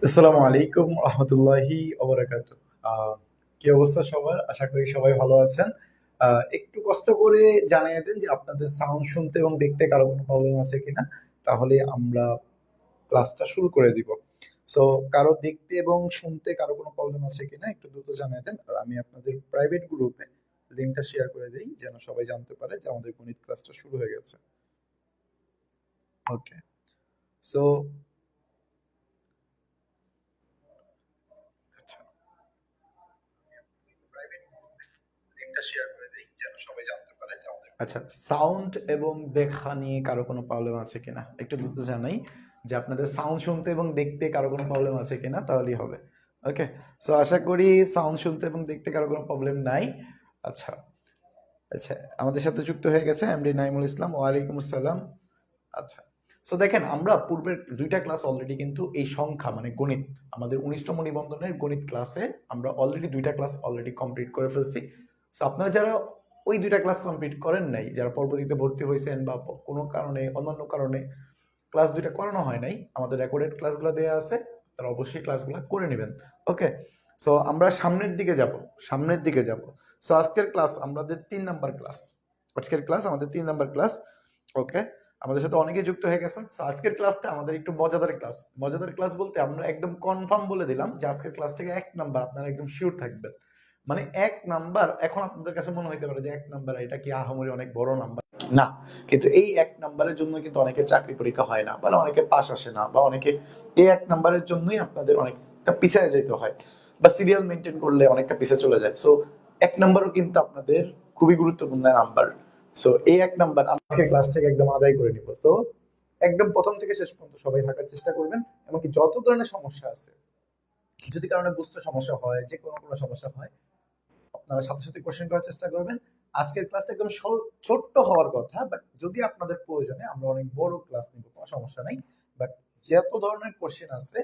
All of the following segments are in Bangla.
আসসালামু আলাইকুম রহমতুল্লাহি ওবারাকাতু। কি অবস্থা সবার? আশা করি সবাই ভালো আছেন। একটু কষ্ট করে জানিয়ে দেন যে আপনাদের সাউন্ড শুনতে এবং দেখতে কারো কোনো প্রবলেম আছে কিনা, তাহলে আমরা ক্লাসটা শুরু করে দিব। সো কারো দেখতে এবং শুনতে কারো কোনো প্রবলেম আছে কিনা একটু দ্রুত জানিয়ে দেন, আর আমি আপনাদের প্রাইভেট গ্রুপে লিঙ্কটা শেয়ার করে দিই যেন সবাই জানতে পারে যে আমাদের গণিত ক্লাসটা শুরু হয়ে গেছে। ওকে। সো আচ্ছা, লিংকটা শেয়ার করে দেই যেন সবাই জানতে পারে যে আমাদের আচ্ছা, সাউন্ড এবং দেখা নিয়ে কারো কোনো প্রবলেম আছে কিনা একটু দ্রুত জানাই, যে আপনাদের সাউন্ড শুনতে এবং দেখতে কারো কোনো প্রবলেম আছে কিনা, তাহলেই হবে। ওকে। সো আশা করি সাউন্ড শুনতে এবং দেখতে কারো কোনো প্রবলেম নাই। আচ্ছা। আচ্ছা, আমাদের সাথে যুক্ত হয়ে গেছে এমডি নাইমুল ইসলাম। ওয়ালাইকুম আসসালাম। আচ্ছা। সো দেখেন, আমরা পূর্বের দুইটা ক্লাস অলরেডি কিন্তু এই সংখ্যা মানে গণিত, আমাদের 19তম নিবন্ধনের গণিত ক্লাসে আমরা অলরেডি দুইটা ক্লাস অলরেডি কমপ্লিট করে ফেলছি। সো আপনারা যারা ওই দুইটা ক্লাস কমপ্লিট করেন নাই, যারা পরবর্তীতে ভর্তি হয়েছেন বা কোনো কারণে অন্যান্য কারণে ক্লাস দুইটা করানো হয় নাই, আমাদের রেকর্ডেড ক্লাসগুলো দেওয়া আছে, তারা অবশ্যই ক্লাসগুলো করে নেবেন। ওকে। সো আমরা সামনের দিকে যাব, সামনের দিকে যাব। সো আজকের ক্লাস আমাদের 3 নাম্বার ক্লাস। আজকের ক্লাস আমাদের 3 নাম্বার ক্লাস। ওকে। আমাদের সাথে অনেকে যুক্ত হয়ে গেছেন। সো আজকের ক্লাসটা আমাদের একটু মজাদার ক্লাস। মজাদার ক্লাস বলতে আমরা একদম কনফার্ম বলে দিলাম যে আজকের ক্লাস থেকে 1 নাম্বার আপনারা একদম শিওর থাকবেন। মানে 1 নাম্বার, এখন আপনাদের কাছে মনে হইতে পারে যে 1 নাম্বার এটা কি আহামরি অনেক বড় নাম্বার না, কিন্তু এই 1 নাম্বারের জন্য কিন্তু অনেকে চাকরি পরীক্ষা হয় না, বা অনেকে পাশ আসে না, বা অনেকে এই 1 নাম্বারের জন্যই আপনাদের অনেকটা পিছিয়ে যেতে হয়, বা সিরিয়াল মেনটেন করলে অনেকটা পিছিয়ে চলে যায়। সো 1 নাম্বারও কিন্তু আপনাদের খুবই গুরুত্বপূর্ণ নাম্বার। সো এই 1 নাম্বার আজকে ক্লাস থেকে একদম আদায় করে নিব। সো একদম প্রথম থেকে শেষ পর্যন্ত সবাই থাকার চেষ্টা করবেন। এমনকি যত ধরনের সমস্যা আছে, যদি কারণে বুঝতে সমস্যা হয়, যে কোনো সমস্যা হয়, আপনারা সাথে সাথে কোশ্চেন করার চেষ্টা করবেন। আজকের ক্লাসটা একদম ছোট্ট হওয়ার কথা, বাট যদি আপনাদের প্রয়োজনে আমরা অনেক বড় ক্লাস নিব, কোনো সমস্যা নাই। বাট যত ধরনের কোশ্চেন আছে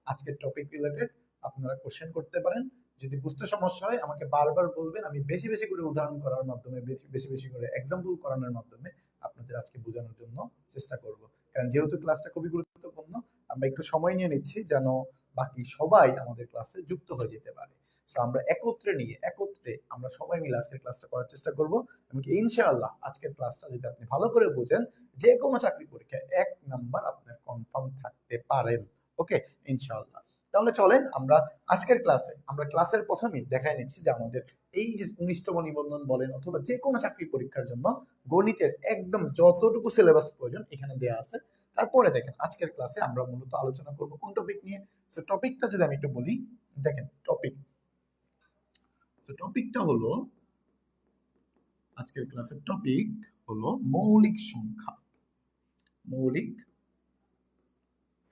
আজকের টপিক রিলেটেড, আপনারা কোশ্চেন করতে পারেন। যদি বুঝতে সমস্যা হয় আমাকে বারবার বলবেন, আমি বেশি বেশি করে উদাহরণ করার মাধ্যমে, বেশি বেশি বেশি করে এক্সাম্পল করানোর মাধ্যমে আপনাদের আজকে বোঝানোর জন্য চেষ্টা করব। কারণ যেহেতু ক্লাসটা খুবই গুরুত্বপূর্ণ, আমরা একটু সময় নিয়ে নিচ্ছি যেন বাকি সবাই আমাদের ক্লাসে যুক্ত হয়ে যেতে পারে। সো আমরা একত্রে আমরা সবাই মিলে আজকের ক্লাসটা করার চেষ্টা করব। এমনকি ইনশাআল্লাহ আজকের ক্লাসটা যদি আপনি ভালো করে বোঝেন, যে কোনো চাকরি পরীক্ষায় 1 নাম্বার আপনার কনফার্ম থাকতে পারেন। ওকে, ইনশাআল্লাহ। তাহলে চলেন আমরা আজকের ক্লাসে, আমরা ক্লাসের প্রথমেই দেখাই নিচ্ছি যে আমাদের এই যে 19তম নিবন্ধন বলেন অথবা যে কোনো চাকরি পরীক্ষার জন্য গণিতের একদম যতটুকু সিলেবাস প্রয়োজন এখানে দেয়া আছে। তারপরে দেখেন আজকের ক্লাসে আমরা মূলত আলোচনা করব কোন টপিক নিয়ে। সো টপিকটা যদি আমি একটু বলি, দেখেন টপিকটা হলো, আজকের ক্লাসের টপিক হলো মৌলিক সংখ্যা। মৌলিক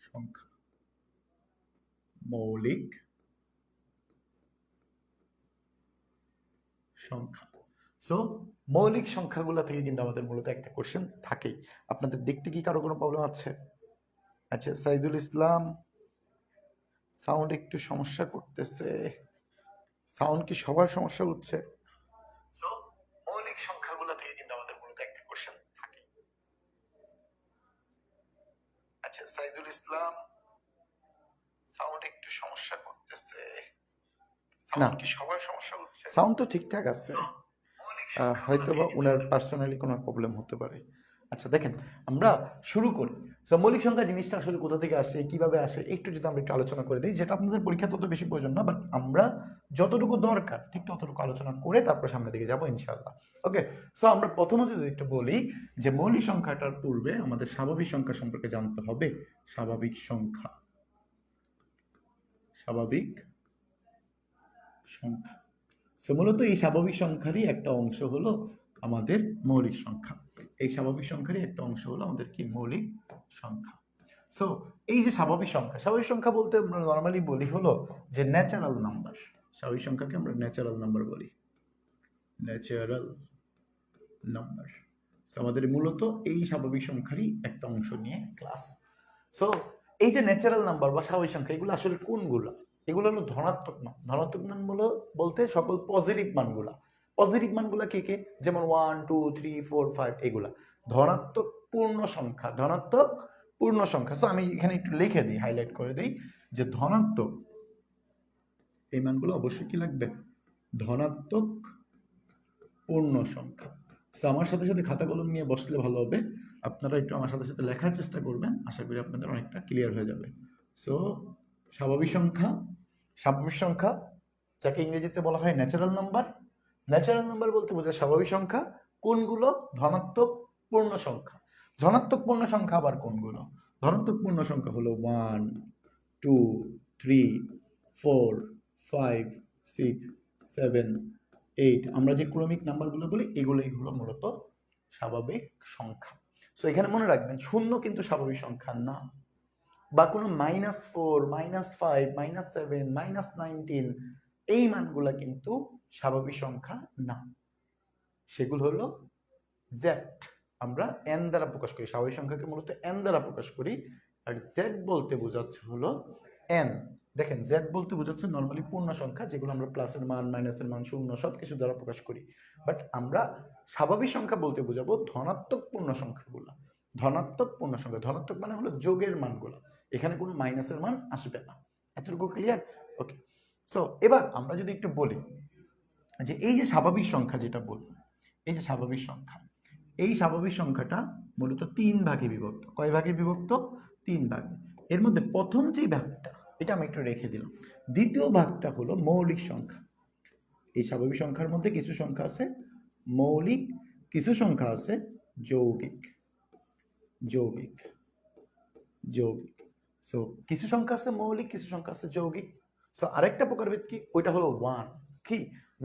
সংখ্যা, মৌলিক সংখ্যা। সো মৌলিক সংখ্যাগুলো থেকে কিন্তু আমাদের মূলত একটা কোশ্চেন থাকেই। আপনাদের দেখতে কি কারো কোনো প্রবলেম আছে? আচ্ছা, সাইদুল ইসলাম, সাউন্ড একটু সমস্যা করতেছে। সাউন্ড কি সবার সমস্যা হচ্ছে? সো মৌলিক সংখ্যাগুলো থেকে কিন্তু আমাদের মূলত একটা কোশ্চেন থাকে। আচ্ছা, সাইদুল ইসলাম, সাউন্ড একটু সমস্যা করতেছে। না, সাউন্ড কি সবার সমস্যা হচ্ছে? সাউন্ড তো ঠিকঠাক আছে। হয়তো বা ওনার পার্সোনালি কোনো প্রবলেম হতে পারে। আচ্ছা দেখেন, আমরা শুরু করি। সো মৌলিক সংখ্যা জিনিসটা আসলে কোথা থেকে আসে, কিভাবে আসে, একটু যদি আমরা একটু আলোচনা করে দিই, যেটা আপনাদের পরীক্ষা তত বেশি প্রয়োজন না, বাট আমরা যতটুকু দরকার ঠিক ততটুকু আলোচনা করে তারপর সামনের দিকে যাবো ইনশাআল্লাহ। ওকে। সো আমরা প্রথমে যদি একটু বলি যে মৌলিক সংখ্যাটার পূর্বে আমাদের স্বাভাবিক সংখ্যা সম্পর্কে জানতে হবে। স্বাভাবিক সংখ্যা, স্বাভাবিক সংখ্যা। সো মূলত এই স্বাভাবিক সংখ্যারই একটা অংশ হলো আমাদের মৌলিক সংখ্যা। এই স্বাভাবিক সংখ্যারই একটা অংশ হলো আমাদের কি মৌলিক সংখ্যা। সো এই যে স্বাভাবিক সংখ্যা, স্বাভাবিক সংখ্যা বলতে আমরা নর্মালি বলি হলো যে ন্যাচারাল নাম্বার। স্বাভাবিক সংখ্যাকে আমরা ন্যাচারাল নাম্বার বলি, ন্যাচারাল নাম্বার। সো আমাদের মূলত এই স্বাভাবিক সংখ্যারই একটা অংশ নিয়ে ক্লাস। সো এই যে ন্যাচারাল নাম্বার বা স্বাভাবিক সংখ্যা, এগুলো আসলে কোনগুলো? এগুলো হলো ধনাত্মক মান। ধনাত্মক মান বলতে সকল পজিটিভ মানগুলা। পজিটিভ মানগুলা কে কে? যেমন 1 2 3 4 5, এগুলা ধনাত্মক পূর্ণ সংখ্যা। ধনাত্মক পূর্ণ সংখ্যা। সো আমি এখানে একটু লিখে দিই, হাইলাইট করে দিই যে ধনাত্মক, এই মানগুলো অবশ্যই কি লাগবে, ধনাত্মক পূর্ণ সংখ্যা। সো আমার সাথে সাথে খাতা কলম নিয়ে বসলে ভালো হবে, আপনারা একটু আমার সাথে সাথে লেখার চেষ্টা করবেন, আশা করি আপনাদের অনেকটা ক্লিয়ার হয়ে যাবে। সো স্বাভাবিক সংখ্যা, স্বাভাবিক সংখ্যা যাকে ইংরেজিতে বলা হয় ন্যাচারাল নাম্বার, ন্যাচারাল নাম্বার বলতে বোঝায় স্বাভাবিক সংখ্যা কোনগুলো, ধনাত্মক পূর্ণ সংখ্যা। ধনাত্মক পূর্ণ সংখ্যা আবার কোনগুলো, ধনাত্মক পূর্ণ সংখ্যা হলো 1 2 3 4 5 6 7 8, আমরা যে ক্রমিক নাম্বারগুলো বলি এগুলোই হলো মূলত স্বাভাবিক সংখ্যা। সো এখানে মনে রাখবেন শূন্য কিন্তু স্বাভাবিক সংখ্যা না, বা কোনো -4 -5 -7 -19 এই মানগুলা কিন্তু স্বাভাবিক সংখ্যা না, সেগুলো হলো জেড। আমরা এন দ্বারা প্রকাশ করি, স্বাভাবিক সংখ্যাকে মূলত এন দ্বারা প্রকাশ করি, আর জেড বলতে বোঝাচ্ছে হলো এন। দেখেন জেড বলতে বোঝাচ্ছে নর্মালি পূর্ণ সংখ্যা, যেগুলো আমরা প্লাসের মান, মাইনাসের মান, শূন্য সব কিছু দ্বারা প্রকাশ করি। বাট আমরা স্বাভাবিক সংখ্যা বলতে বোঝাবো ধনাত্মক পূর্ণ সংখ্যাগুলো। ধনাত্মক পূর্ণ সংখ্যা, ধনাত্মক মানে হলো যোগের মানগুলো, এখানে কোনো মাইনাসের মান আসবে না। এতটুকু ক্লিয়ার? ওকে। সো এবার আমরা যদি একটু বলি যে এই যে স্বাভাবিক সংখ্যা যেটা বললাম, এই যে স্বাভাবিক সংখ্যা, এই স্বাভাবিক সংখ্যাটা মূলত 3 ভাগে বিভক্ত। কয় ভাগে বিভক্ত? 3 ভাগে। এর মধ্যে প্রথম যে ভাগটা, এটা আমি একটু রেখে দিলাম। দ্বিতীয় ভাগটা হলো মৌলিক সংখ্যা। এই স্বাভাবিক সংখ্যার মধ্যে কিছু সংখ্যা আছে মৌলিক, কিছু সংখ্যা আছে যৌগিক। যৌগিক যৌগিক সো কিছু সংখ্যা আছে মৌলিক, কিছু সংখ্যা আছে যৌগিক। সো আরেকটা প্রকারভেদ কি, ওইটা হলো 1। কি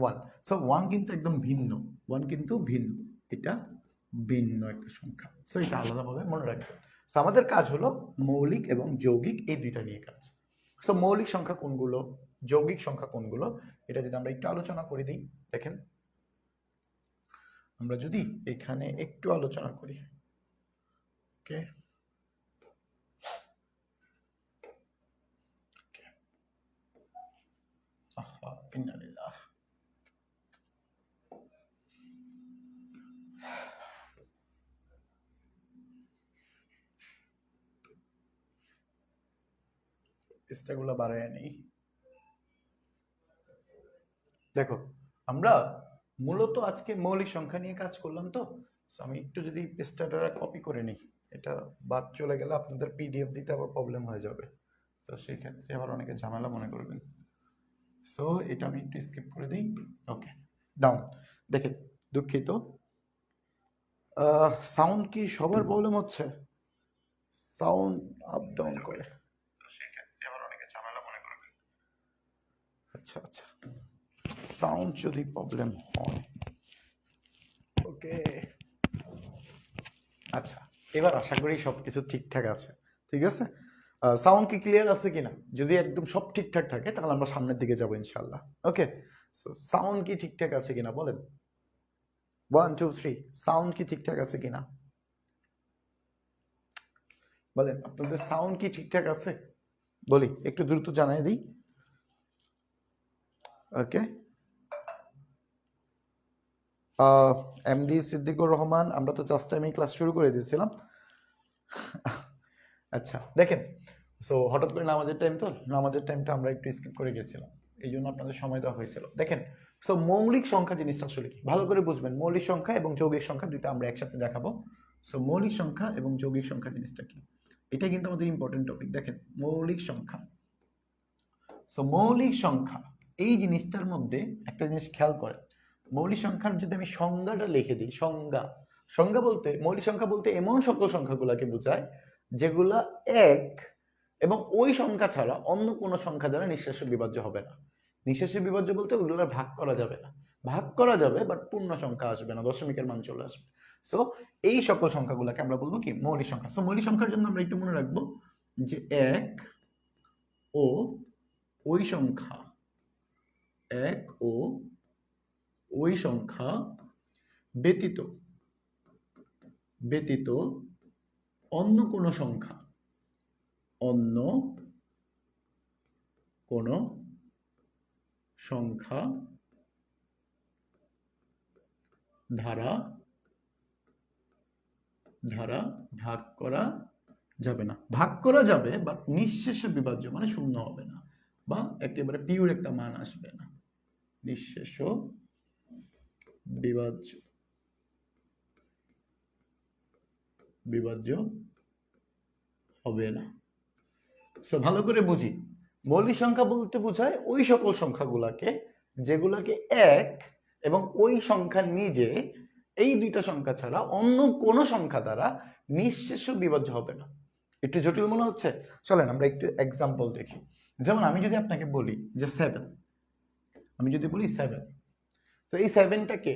1? সো 1 কিন্তু একদম ভিন্ন, 1 কিন্তু ভিন্ন, এটা ভিন্ন একটা সংখ্যা। সো এটা আলাদাভাবে মনে রাখবেন। সো আমাদের কাজ হলো মৌলিক এবং যৌগিক এই দুইটা নিয়ে কাজ। সো মৌলিক সংখ্যা কোনগুলো, যৌগিক সংখ্যা কোনগুলো, এটা যদি আমরা একটু আলোচনা করে দিই। দেখেন আমরা যদি এখানে একটু আলোচনা করি, ওকে ইন্নালিল্লাহ। চেষ্টাগুলো বাড়ায় নেই। দেখো আমরা মূলত আজকে মৌলিক সংখ্যা নিয়ে কাজ করলাম, তো আমি একটু যদি পেজটা কপি করে নিই, এটা বাদ চলে গেলে আপনাদের পিডিএফ দিতে আবার প্রবলেম হয়ে যাবে, তো সেই ক্ষেত্রে আবার অনেকে ঝামেলা মনে করবেন। সো এটা আমি একটু স্কিপ করে দিই। ওকে ডাউন। দেখেন দুঃখিত, সাউন্ড কি সবার প্রবলেম হচ্ছে? সাউন্ড আপ ডাউন করে, সেই ক্ষেত্রে আবার অনেকে ঝামেলা মনে করবেন। আচ্ছা আচ্ছা, সাউন্ড যদি প্রবলেম হয়, ওকে আচ্ছা এবার আশা করি সবকিছু ঠিকঠাক আছে। ঠিক আছে, সাউন্ড কি ক্লিয়ার আছে কিনা? যদি একদম সব ঠিকঠাক থাকে তাহলে আমরা সামনের দিকে যাবো ইনশাল্লাহ। ওকে, সাউন্ড কি ঠিকঠাক আছে কিনা বলেন, 1 2 3, সাউন্ড কি ঠিকঠাক আছে কিনা বলেন, আপনাদের সাউন্ড কি ঠিকঠাক আছে? বলি একটু দ্রুত জানাই দিই। ওকে, এমডি সিদ্দিকুর রহমান, আমরা তো জাস্ট টাইমে ক্লাস শুরু করে দিয়েছিলাম। আচ্ছা দেখেন, সো হঠাৎ করে নামাজের টাইম, তো নামাজের টাইমটা আমরা একটু স্কিপ করে গেছিলাম, এই জন্য আপনাদের সময় দেওয়া হয়েছিল। দেখেন সো মৌলিক সংখ্যা জিনিসটা আসলে কি ভালো করে বুঝবেন, মৌলিক সংখ্যা এবং যৌগিক সংখ্যা দুইটা আমরা একসাথে দেখাবো। সো মৌলিক সংখ্যা এবং যৌগিক সংখ্যা জিনিসটা কি, এটা কিন্তু আমাদের ইম্পর্টেন্ট টপিক। দেখেন মৌলিক সংখ্যা, সো মৌলিক সংখ্যা এই জিনিসটার মধ্যে একটা জিনিস খেয়াল করেন, মৌলিক সংখ্যার যদি আমি সংজ্ঞাটা লিখে দিই, সংজ্ঞা, সংজ্ঞা বলতে মৌলিক সংখ্যা বলতে এমন সকল সংখ্যাগুলোকে বোঝায় যেগুলা এক এবং ওই সংখ্যা ছাড়া অন্য কোনো সংখ্যা দ্বারা নিঃশেষ বিভাজ্য হবে না। নিঃশেষ বিভাজ্য বলতে ওগুলো ভাগ করা যাবে না, ভাগ করা যাবে বাট পূর্ণ সংখ্যা আসবে না, দশমিকের মান চলে আসবে। সো এই সকল সংখ্যাগুলোকে আমরা বলবো কি মৌলিক সংখ্যা। সো মৌলিক সংখ্যার জন্য আমরা একটু মনে রাখবো যে এক ও ওই সংখ্যা, এক ও ওই সংখ্যা ব্যতীত ব্যতীত অন্য কোনো সংখ্যা, অন্য কোনো সংখ্যা দ্বারা ভাগ করা যাবে না। ভাগ করা যাবে বাট নিঃশেষে বিভাজ্য মানে শূন্য হবে না বা একেবারে পিওর একটা মান আসবে না। নিঃশেষ বিভাজ্য বিভাজ্য হবে না। সো ভালো করে বুঝি, মৌলিক সংখ্যা বলতে বোঝায় ওই সকল সংখ্যাগুলাকে যেগুলাকে এক এবং ওই সংখ্যা নিজে এই দুইটা সংখ্যা ছাড়া অন্য কোনো সংখ্যা দ্বারা নিঃশেষ বিভাজ্য হবে না। একটু জটিল মনে হচ্ছে? চলেন আমরা একটু এক্সাম্পল দেখি। যেমন আমি যদি আপনাকে বলি যে 7, আমি যদি বলি 7, তো এই 7টাকে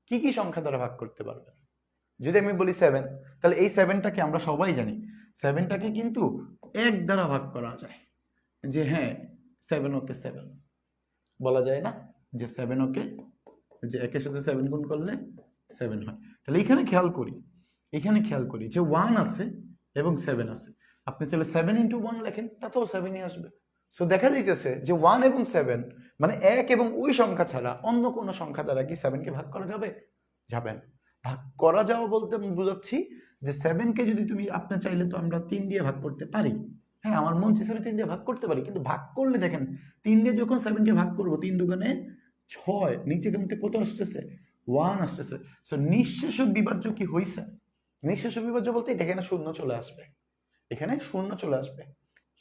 কি কি সংখ্যা দ্বারা ভাগ করতে পারবেন? যদি আমি বলি 7, তাহলে এই 7টাকে আমরা সবাই জানি 7টাকে কিন্তু এক দ্বারা ভাগ করা যায়। যে হ্যাঁ 7 ওকে 7 বলা যায় না, যে 7 ওকে, যে একের সাথে 7 গুণ করলে 7 হয়। তাহলে এখানে খেয়াল করি যে 1 আছে এবং 7 আছে। আপনি চাইলে 7 × 1 লেখেন, তাতেও 7ই আসবে। সো দেখা যাইতেছে যে 1 এবং 7 মানে এক এবং ওই সংখ্যা ছাড়া অন্য কোনো সংখ্যা দ্বারা কি 7কে ভাগ করা যাবে? যাবে না। ভাগ করা যাওয়া বলতে আমি বুঝাচ্ছি যে 7কে যদি তুমি, আপনি চাইলে তো আমরা 3 দিয়ে ভাগ করতে পারি। হ্যাঁ, আমার মন চাইছে 3 দিয়ে ভাগ করতে পারি, কিন্তু ভাগ করলে দেখেন 3 দিয়ে যখন 7কে ভাগ করবো, 3 দুগুণে 6, নিচে কিন্তু কত আসতেছে? 1 আসতেছে। সো নিঃশেষ বিভাজ্য কি হইছে? নিঃশেষ বিভাজ্য বলতে এটা এখানে শূন্য চলে আসবে, এখানে শূন্য চলে আসবে।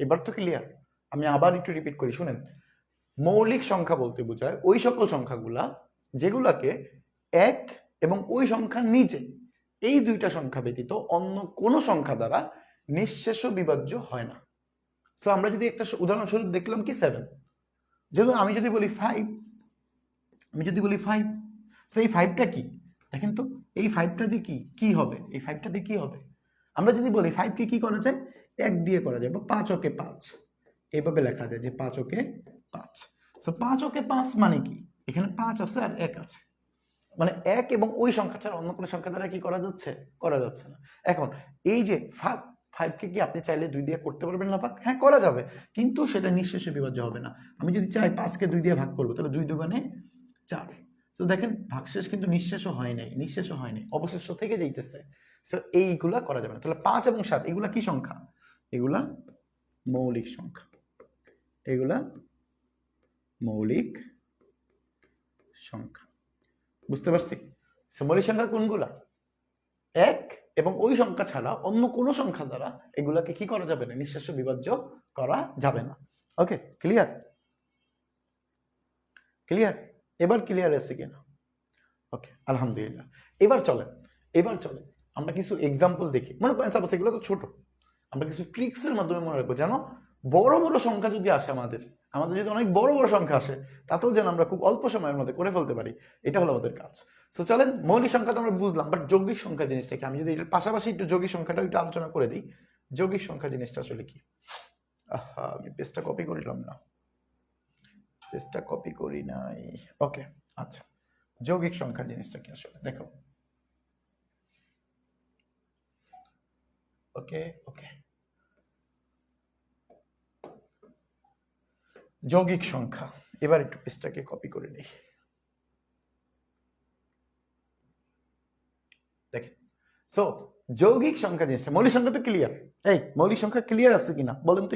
এবার তো ক্লিয়ার? আমি আবার একটু রিপিট করি, শুনেন। মৌলিক সংখ্যা বলতে বোঝায় ওই সকল সংখ্যাগুলা যেগুলাকে এক এবং ওই সংখ্যার নিচে এই দুইটা সংখ্যা ব্যতীত অন্য কোনো সংখ্যা দ্বারা নিঃশেষ বিভাজ্য হয় না। সো আমরা যদি একটা উদাহরণস্বরূপ দেখলাম কি 7, যেমন আমি যদি বলি 5, সেই 5টা কি দেখেন তো, এই 5টা দিয়ে কি হবে? এই 5টা দিয়ে কি হবে? আমরা যদি বলি 5কে কি করা যায়? 1 দিয়ে করা যায়, বা 5 ওকে 5 এইভাবে লেখা যায় যে 5 ওকে 5। সো 5 ওকে 5 মানে কি? এখানে 5 আছে আর 1 আছে, মানে 1 এবং ওই সংখ্যা ছাড়া অন্য কোনো সংখ্যা দ্বারা কি করা যাচ্ছে? করা যাচ্ছে না। এখন এই যে 5কে কি আপনি চাইলে 2 দিয়ে করতে পারবেন না ভাগ? হ্যাঁ, করা যাবে, কিন্তু সেটা নিঃশেষে বিভাজ্য হবে না। আমি যদি চাই 5কে 2 দিয়ে ভাগ করবো, তাহলে 2 দুগুণে 4। তো দেখেন ভাগশেষ কিন্তু নিঃশেষও হয় নাই, অবশিষ্ট থেকে যাইতেছে। সো এইগুলা করা যাবে না। তাহলে 5 এবং 7 এগুলা কি সংখ্যা? এগুলা মৌলিক সংখ্যা, এগুলা মৌলিক সংখ্যা। বুঝতে পারছি? মৌলিক সংখ্যা কোনগুলা? এক এবং ওই সংখ্যা ছাড়া অন্য কোনো সংখ্যা দ্বারা এগুলাকে কি করা যাবে না? নিঃশেষ বিভাজ্য করা যাবে না। ওকে, ক্লিয়ার? এবার ক্লিয়ার আছে কিনা? ওকে, আলহামদুলিল্লাহ। এবার চলেন আমরা কিছু এক্সাম্পল দেখি। মনে করেন সাপোজ এগুলো তো ছোট, আমরা কিছু ট্রিক্সের মাধ্যমে মনে রাখবো, যেন বড় বড় সংখ্যা যদি আসে, আমাদের যদি অনেক বড় বড় সংখ্যা আসে, তাতেও যেন আমরা খুব অল্প সময়ের মধ্যে করে ফেলতে পারি। এটা হলো আমাদের কাজ। তো চলেন, মৌলিক সংখ্যা তো আমরা বুঝলাম, বাট যৌগিক সংখ্যা জিনিসটা কি? আমি যদি এটার পাশাপাশি একটু যৌগিক সংখ্যাটা একটু আলোচনা করে দিই। যৌগিক সংখ্যা জিনিসটা আসলে কি? আমি পেজটা কপি করিলাম না, ওকে, আচ্ছা। যৌগিক সংখ্যা জিনিসটা কি আসলে দেখো। ওকে, যৌগিক সংখ্যা, এবার একটু পেজটাকে কপি করে নিই। দেখেন, সো যৌগিক সংখ্যা জিনিসটা, মৌলিক সংখ্যা তো ক্লিয়ার। এই মৌলিক সংখ্যা ক্লিয়ার আছে কিনা বলেন তো,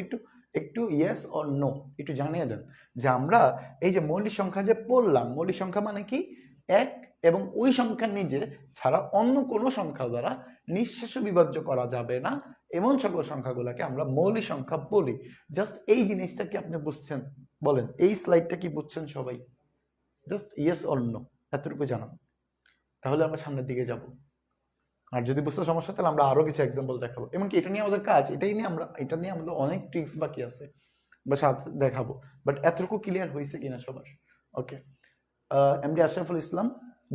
একটু ইয়েস অর নো একটু জানিয়ে দেন যে আমরা এই যে মৌলিক সংখ্যা যে পড়লাম, মৌলিক সংখ্যা মানে কি? এক এবং ওই সংখ্যা নিজে ছাড়া অন্য কোনো সংখ্যা দ্বারা নিঃশেষ বিভাজ্য করা যাবে না, এমন সকল সংখ্যাগুলোকে আমরা মৌলিক সংখ্যা বলি। জাস্ট এই জিনিসটা কি আপনি বুঝছেন? বলেন, এই স্লাইডটা কি বুঝছেন সবাই? জাস্ট ইয়েস অর নো এতটুকু জানান, তাহলে আমরা সামনের দিকে যাব। আর যদি বুঝতে সমস্যা, তাহলে আমরা আরো কিছু এক্সাম্পল দেখাবো। এমনকি এটা নিয়ে আমাদের কাজ, এটা নিয়ে আমাদের অনেক ট্রিক্স বাকি আছে, বা সাথে দেখাবো। বাট এতটুকু ক্লিয়ার হয়েছে কিনা সবার? ওকে, এমডি আশরাফুল ইসলাম,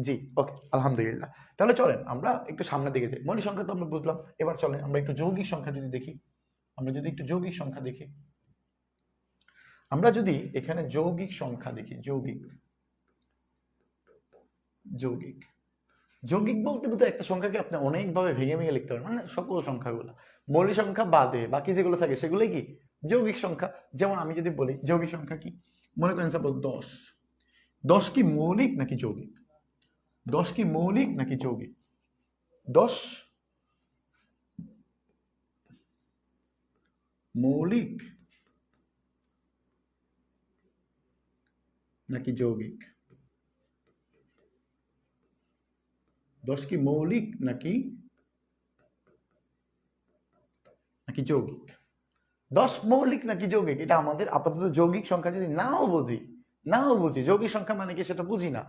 জি, ওকে, আলহামদুলিল্লাহ। তাহলে চলেন আমরা একটু সামনের দিকে যাই। মৌলিক সংখ্যা তো আমরা বুঝলাম, এবার চলেন আমরা একটু যৌগিক সংখ্যা যদি দেখি। আমরা যদি এখানে যৌগিক সংখ্যা দেখি, যৌগিক বলতে বোধ একটা সংখ্যাকে আপনি অনেকভাবে ভেঙে ভেঙে লিখতে পারেন, মানে সকল সংখ্যাগুলো। মৌলিক সংখ্যা বাদে বাকি যেগুলো থাকে সেগুলোই কি? যৌগিক সংখ্যা। যেমন আমি যদি বলি যৌগিক সংখ্যা কি, মনে করেন সাপোজ 10 কি মৌলিক নাকি যৌগিক? 10 মৌলিক নাকি যৌগিক? 10 কি মৌলিক নাকি নাকি যৌগিক? 10 মৌলিক নাকি যৌগিক, এটা আমাদের আপাতত যৌগিক সংখ্যা যদি নাও বুঝি যৌগিক সংখ্যা মানে কি সেটা বুঝি না,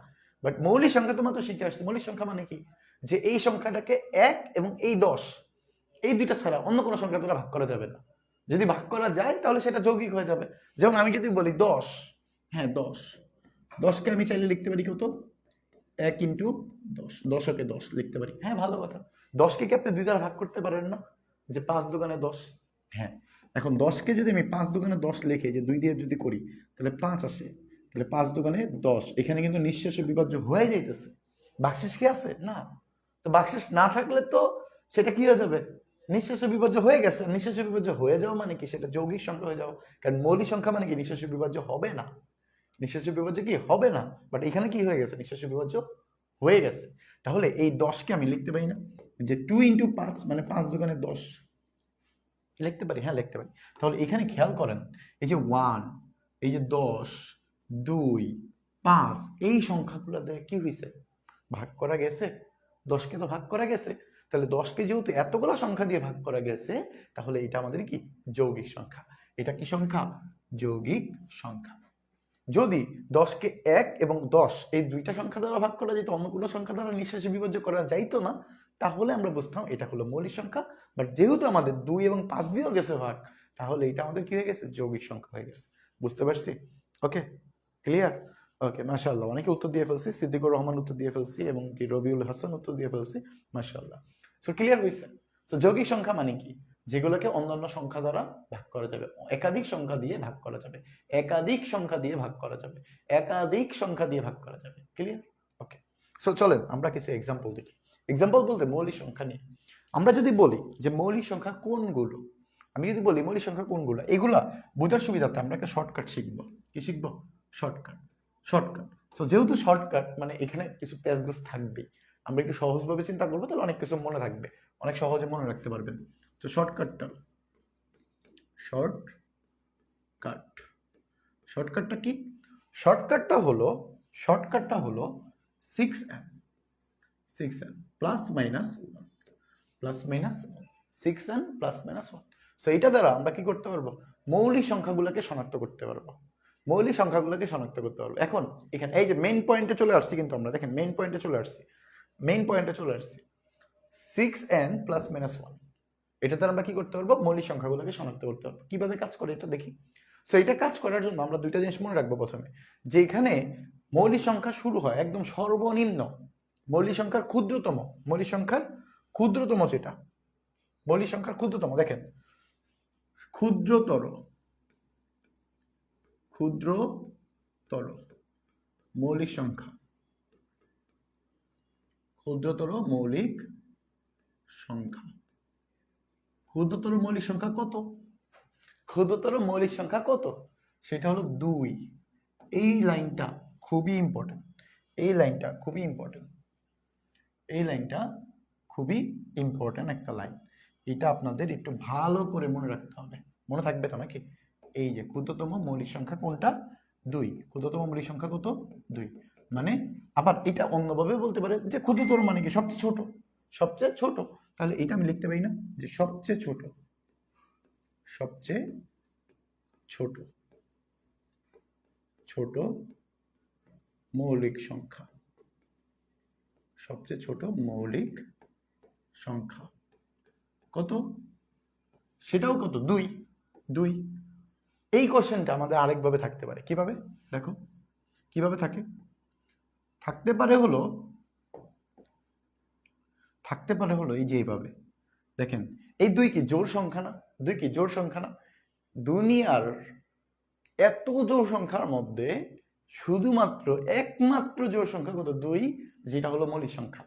বাট মৌলিক সংখ্যা তোমার তো শিখে আসছে। মৌলিক সংখ্যা মানে কি, যে এই সংখ্যাটাকে 1 এবং এই 10 এই দুইটা ছাড়া অন্য কোনো সংখ্যা দ্বারা ভাগ করা যাবে না। যদি ভাগ করা যায় তাহলে সেটা যৌগিক হয়ে যাবে। যেমন আমি যদি বলি 10, হ্যাঁ 10কে আমি চাইলে লিখতে পারি কত, 1 ইন্টু 10, 10কে 10 লিখতে পারি। হ্যাঁ ভালো কথা। 10কে কি আপনি 2 দ্বারা ভাগ করতে পারেন না, যে 5 দোকানে 10? হ্যাঁ, এখন 10কে যদি আমি 5 দোকানে 10 লিখে যে 2 দিয়ে যদি করি তাহলে 5 আসে, তাহলে 5 দোকানে 10, এখানে কিন্তু নিঃশেষে বিভাজ্য হয়ে যাইতেছে। বাকশেষ কি আছে না, তো বাকশেষ না থাকলে তো সেটা কি হয়ে যাবে, নিঃশেষে বিভাজ্য হয়ে গেছে। নিঃশেষে বিভাজ্য হয়ে যাওয়া মানে কি, সেটা যৌগিক সংখ্যা হয়ে যাওয়া। কারণ মৌলিক সংখ্যা মানে কি নিঃশেষে বিভাজ্য হবে না, নিঃশেষে বিভাজ্য কি হবে না, বাট এখানে কি হয়ে গেছে, নিঃশেষে বিভাজ্য হয়ে গেছে। তাহলে এই 10কে আমি লিখতে পারি না যে 2 ইন্টু 5 মানে 5 দোকানে 10 লিখতে পারি? হ্যাঁ লিখতে পারি। তাহলে এখানে খেয়াল করেন, এই যে 1, এই যে 10, 2, 5 এই সংখ্যাগুলো দিয়ে কি হয়েছে, ভাগ করা গেছে। 10কে তো ভাগ করা গেছে, তাহলে 10কে যেহেতু এতগুলো সংখ্যা দিয়ে ভাগ করা গেছে, তাহলে এটা আমাদের কি যৌগিক সংখ্যা। এটা কি সংখ্যা, যৌগিক সংখ্যা। যদি 10কে 1 এবং 10 এই দুইটা সংখ্যা দ্বারা ভাগ করা যেত, অন্য কোনো সংখ্যা দ্বারা নিঃশেষে বিভাজ্য করা যাইতো না, তাহলে আমরা বুঝতাম এটা হলো মৌলিক সংখ্যা। বাট যেহেতু আমাদের 2 এবং 5 দিয়েও গেছে ভাগ, তাহলে এটা আমাদের কি হয়ে গেছে, যৌগিক সংখ্যা হয়ে গেছে। বুঝতে পারছি? ওকে, ক্লিয়ার? ওকে, মাশাআল্লাহ। অনেকে উত্তর দিয়ে ফেলছি, সিদ্দিকুর রহমান উত্তর দিয়ে ফেলছি এবং কি রবিউল হাসান উত্তর দিয়ে ফেলছি, মাশাআল্লাহ। সো ক্লিয়ার হয়েছে? সো যৌগিক সংখ্যা মানে কি, যেগুলোকে অন্যান্য সংখ্যা দ্বারা ভাগ করা যাবে, একাধিক সংখ্যা দিয়ে ভাগ করা যাবে, একাধিক সংখ্যা দিয়ে ভাগ করা যাবে, একাধিক সংখ্যা দিয়ে ভাগ করা যাবে। ক্লিয়ার? ওকে, সো চলেন আমরা কিছু এক্সাম্পল দেখি। এক্সাম্পল বলতে মৌলিক সংখ্যা নিয়ে। আমরা যদি বলি যে মৌলিক সংখ্যা কোনগুলো, আমি যদি বলি মৌলিক সংখ্যা কোনগুলো, এগুলা বোঝার সুবিধার্থে আমরা একটা শর্টকাট শিখবো। কি শিখবো? শর্টকাট। সো যেহেতু শর্টকাট মানে এখানে কিছু প্যাচগোছ থাকবে, আমরা একটু সহজভাবে চিন্তা করবো, তাহলে অনেক কিছু মনে থাকবে, অনেক সহজে মনে রাখতে পারবেন। তো শর্টকাটটা কি? শর্টকাটটা হলো 6n plus minus 6n plus minus 1। So এটা দ্বারা আমরা কি করতে পারবো, মৌলিক সংখ্যাগুলোকে শনাক্ত করতে পারবো। এখন এখানে এই যে মেইন পয়েন্টে চলে আসছি, কিন্তু আমরা দেখেন মেইন পয়েন্টে চলে আসছি 6n প্লাস মাইনাস 1। এটা দ্বারা আমরা কি করতে পারবো, মৌলিক সংখ্যাগুলোকে শনাক্ত করতে পারবো। কিভাবে কাজ করে এটা দেখি। সো এটা কাজ করার জন্য আমরা দুইটা জিনিস মনে রাখবো। প্রথমে, যে এখানে মৌলিক সংখ্যা শুরু হয় একদম সর্বনিম্ন, মৌলিক সংখ্যার ক্ষুদ্রতম যেটা, মৌলিক সংখ্যার ক্ষুদ্রতম, দেখেন ক্ষুদ্রতর মৌলিক সংখ্যা, ক্ষুদ্রতর মৌলিক সংখ্যা কত? ক্ষুদ্রতর মৌলিক সংখ্যা কত? সেটা হলো 2। এই লাইনটা খুবই ইম্পর্টেন্ট, এই লাইনটা খুবই ইম্পর্টেন্ট একটা লাইন। এটা আপনাদের একটু ভালো করে মনে রাখতে হবে। মনে থাকবে তো নাকি? এই যে ক্ষুদ্রতম মৌলিক সংখ্যা কোনটা? 2। ক্ষুদ্রতম মৌলিক সংখ্যা কত? 2। মানে আবার এটা অন্যভাবে বলতে পারে যে ক্ষুদ্রতর মানে কি, সবচেয়ে ছোট। তাহলে এটা আমি লিখতে পারি না যে সবচেয়ে ছোট মৌলিক সংখ্যা, সবচেয়ে ছোট মৌলিক সংখ্যা কত? সেটাও কত? 2। এই কোশ্চেনটা আমাদের আরেকভাবে থাকতে পারে। কিভাবে? দেখো কিভাবে থাকতে পারে হলো এই যে এইভাবে। দেখেন এই 2 কি জোড় সংখ্যা না? দুনিয়ার এত জোড় সংখ্যার মধ্যে একমাত্র জোড় সংখ্যা কত? 2, যেটা হলো মৌলিক সংখ্যা।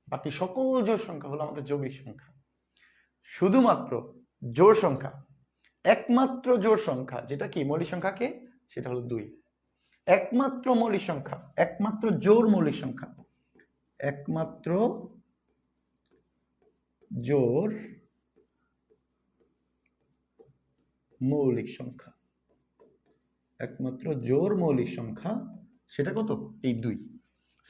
বাকি সকল জোড় সংখ্যা হলো আমাদের যৌগিক সংখ্যা। শুধুমাত্র জোড় সংখ্যা, একমাত্র জোড় সংখ্যা যেটা কি মৌলিক সংখ্যাকে, সেটা হলো 2। একমাত্র জোড় মৌলিক সংখ্যা, একমাত্র জোড় মৌলিক সংখ্যা, একমাত্র জোড় মৌলিক সংখ্যা সেটা কত? এই 2।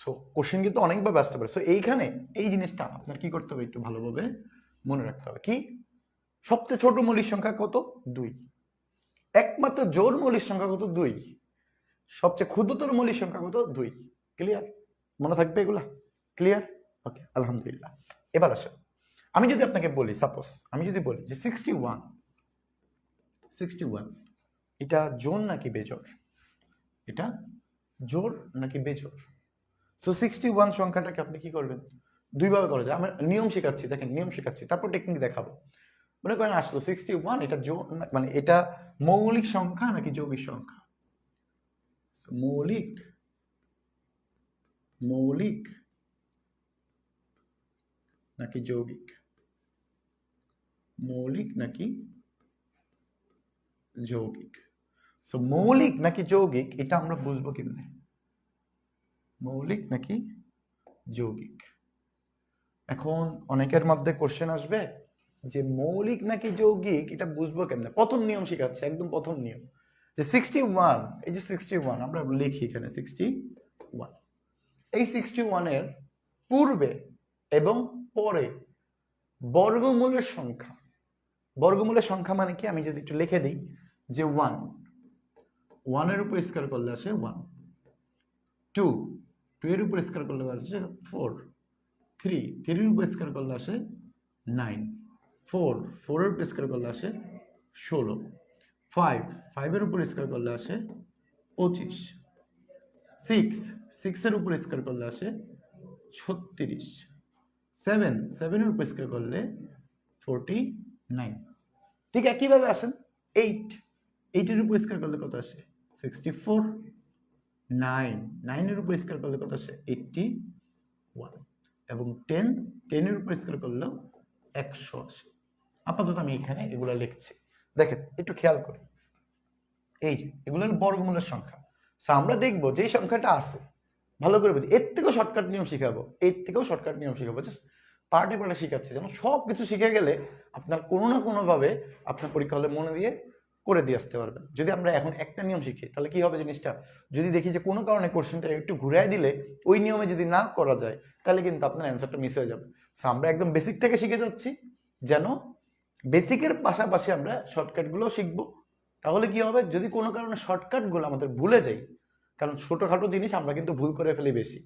সো কোশ্চেন কিন্তু অনেকভাবে আসতে পারে। সো এইখানে এই জিনিসটা আপনার কি করতে হবে, একটু ভালোভাবে মনে রাখতে হবে। কি? সবচেয়ে ছোট মৌলিক সংখ্যা কত? 2। একমাত্র জোড় মৌলিক সংখ্যা কত? 2। সবচেয়ে ক্ষুদ্রতর মৌলিক সংখ্যা কত? 2। ক্লিয়ার? মনে থাকবে এগুলা? ক্লিয়ার? ওকে, আলহামদুলিল্লাহ। এবার আসে, আমি যদি আপনাকে বলি, সাপোজ আমি যদি বলি যে 61 এটা জোড় নাকি বেজোড়? এটা জোড় নাকি বেজোড়? সো 61 সংখ্যাটাকে আপনি কি করবেন? দুইভাবে করা যায়। আমরা নিয়ম শেখাচ্ছি, দেখেন নিয়ম শেখাচ্ছি, তারপর টেকনিক দেখাবো। মনে করেন আসলো 61, এটা জোড় মানে এটা মৌলিক সংখ্যা নাকি যৌগিক সংখ্যা? মৌলিক মৌলিক নাকি যৌগিক? মৌলিক নাকি যৌগিক? সো মৌলিক নাকি যৌগিক এটা আমরা বুঝবো কেমনে? মৌলিক নাকি যৌগিক? এখন অনেকের মধ্যে কোশ্চেন আসবে যে মৌলিক নাকি যৌগিক এটা বুঝবো কেমনে? প্রথম নিয়ম শেখাচ্ছে, একদম প্রথম নিয়ম, যে 61, এই যে 61 আমরা লিখি এখানে 61, এই 61 এর পূর্বে এবং পরে বর্গমূলের সংখ্যা, বর্গমূলের সংখ্যা মানে কি? আমি যদি একটু লিখে দিই যে 1 এর উপর স্কয়ার করলে আসে 1, 2 এর উপর স্কয়ার করলে আসে 4, 3 এর উপর স্কয়ার করলে আসে 9, 4 এর উপর স্কয়ার করলে আসে 16, 5 এর উপর স্কয়ার করলে আসে 25, 6 এর উপর স্কয়ার করলে আসে 36, 7 এর উপর স্কয়ার করলে 49। ঠিক একইভাবে আসেন 8 এর উপর স্কয়ার করলে কত আসে? 64, 9 এর উপর স্কয়ার করলে কত আসে? 81, এবং 10 এর উপর স্কয়ার করলেও 100 আসে। আপাতত আমি এখানে এগুলো লিখছি, দেখেন একটু খেয়াল করি। এই যে এগুলো হলো বর্গমূলের সংখ্যা। আমরা দেখবো যে সংখ্যাটা আছে, ভালো করে বুঝি, এর থেকেও শর্টকাট নিয়ম শিখাবো, এর থেকেও শর্টকাট নিয়ম শিখাবো, জাস্ট পার্টে পার্টে শিখাচ্ছি, যেন সব কিছু শিখে গেলে আপনার কোনো না কোনোভাবে আপনার পরীক্ষা হলে মনে দিয়ে করে দিয়ে আসতে পারবেন। যদি আমরা এখন একটা নিয়ম শিখি তাহলে কি হবে জিনিসটা, যদি দেখি যে কোনো কারণে কোশ্চেনটা একটু ঘুরাই দিলে ওই নিয়মে যদি না করা যায় তাহলে কিন্তু আপনার অ্যান্সারটা মিস হয়ে যাবে। সো আমরা একদম বেসিক থেকে শিখে যাচ্ছি, যেন বেসিকের পাশাপাশি আমরা শর্টকাটগুলোও শিখবো। তাহলে কি হবে, যদি কোনো কারণে শর্টকাটগুলো আমাদের ভুলে যাই, কারণ ছোটোখাটো জিনিস আমরা কিন্তু ভুল করে ফেলি বেশি।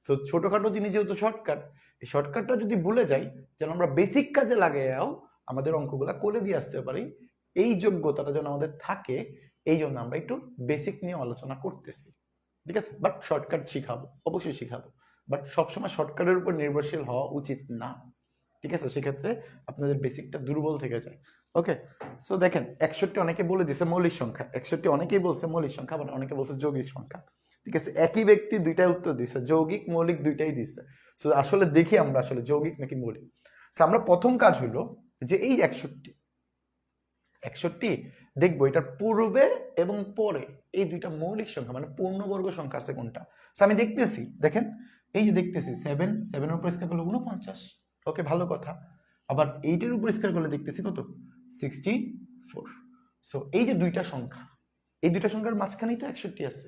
তো ছোটোখাটো জিনিস যেহেতু শর্টকাট, এই শর্টকাটটা যদি ভুলে যাই, যেন আমরা বেসিক কাজে লাগাইয়াও আমাদের অঙ্কগুলা করে দিয়ে আসতে পারি, এই যোগ্যতাটা যেন আমাদের থাকে, এই জন্য আমরা একটু বেসিক নিয়ে আলোচনা করতেছি। ঠিক আছে? বাট শর্টকাট শিখাবো, অবশ্যই শিখাবো, বাট সবসময় শর্টকাটের উপর নির্ভরশীল হওয়া উচিত না। ঠিক আছে? সেক্ষেত্রে আপনাদের বেসিকটা দুর্বল থেকে যায়। ওকে, সো দেখেন 61 অনেকে বলে দিছে মৌলিক সংখ্যা, 61 অনেকেই বলছে মৌলিক সংখ্যা, আবার অনেকে বলছে যৌগিক সংখ্যা। ঠিক আছে, একই ব্যক্তি দুইটাই উত্তর দিছে, যৌগিক মৌলিক দুইটাই দিছে। সো আসলে দেখি আমরা আসলে যৌগিক নাকি মৌলিক। সো আমরা প্রথম কাজ হলো যে এই 61 দেখবো এটার পূর্বে এবং পরে এই দুইটা মৌলিক সংখ্যা মানে পূর্ণবর্গ সংখ্যা আছে কোনটা। সো আমি দেখতেছি, দেখেন এই যে দেখতেছি 7 এর উপর স্কয়ার করলে 49, ওকে ভালো কথা। আবার 8 এর উপর স্কয়ার করলে দেখতেছি কত? 64। সো এই যে দুইটা সংখ্যা, এই দুইটা সংখ্যার মাঝখানেই তো 61 আছে।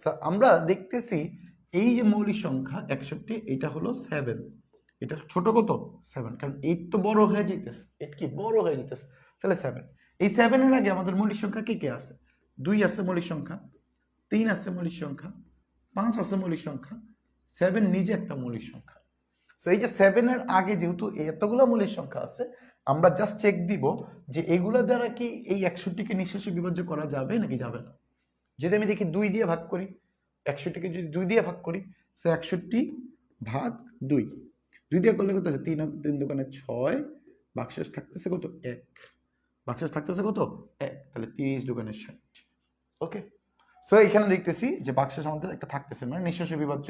সো আমরা দেখতেছি এই যে মৌলিক সংখ্যা 61, এটা হলো 7, এটা ছোট কত? 7, কারণ 8 তো বড় হয়ে যাইতেছে, 8 কি বড় হয়ে যাইতেছে, তাহলে 7। এই 7 এর আগে আমাদের মৌলিক সংখ্যা কে কে আছে? 2 আছে মৌলিক সংখ্যা, 3 আছে মৌলিক সংখ্যা, 5 আছে মৌলিক সংখ্যা, 7 নিজে একটা মৌলিক সংখ্যা। সো এই যে 7 এর আগে যেহেতু এতগুলো মৌলিক সংখ্যা আছে, আমরা জাস্ট চেক দিব যে এগুলো দ্বারা কি এই 61 কে নিঃশেষে বিভাজ্য করা যাবে নাকি যাবে না। যদি আমি দেখি 2 দিয়ে ভাগ করি, 61 কে যদি 2 দিয়ে ভাগ করি, সো 61 ভাগ 2, 2 দিয়ে করলে কত? 3 দোকানে 6, বাক্সেস থাকতেছে কত? 1, বাক্সেস থাকতেছে কত? 1, তাহলে 30 দোকানে 60। ওকে, সো এখানে দেখতেছি যে বাক্সেস আমাদের একটা থাকতেছে, মানে নিঃশেষে বিভাজ্য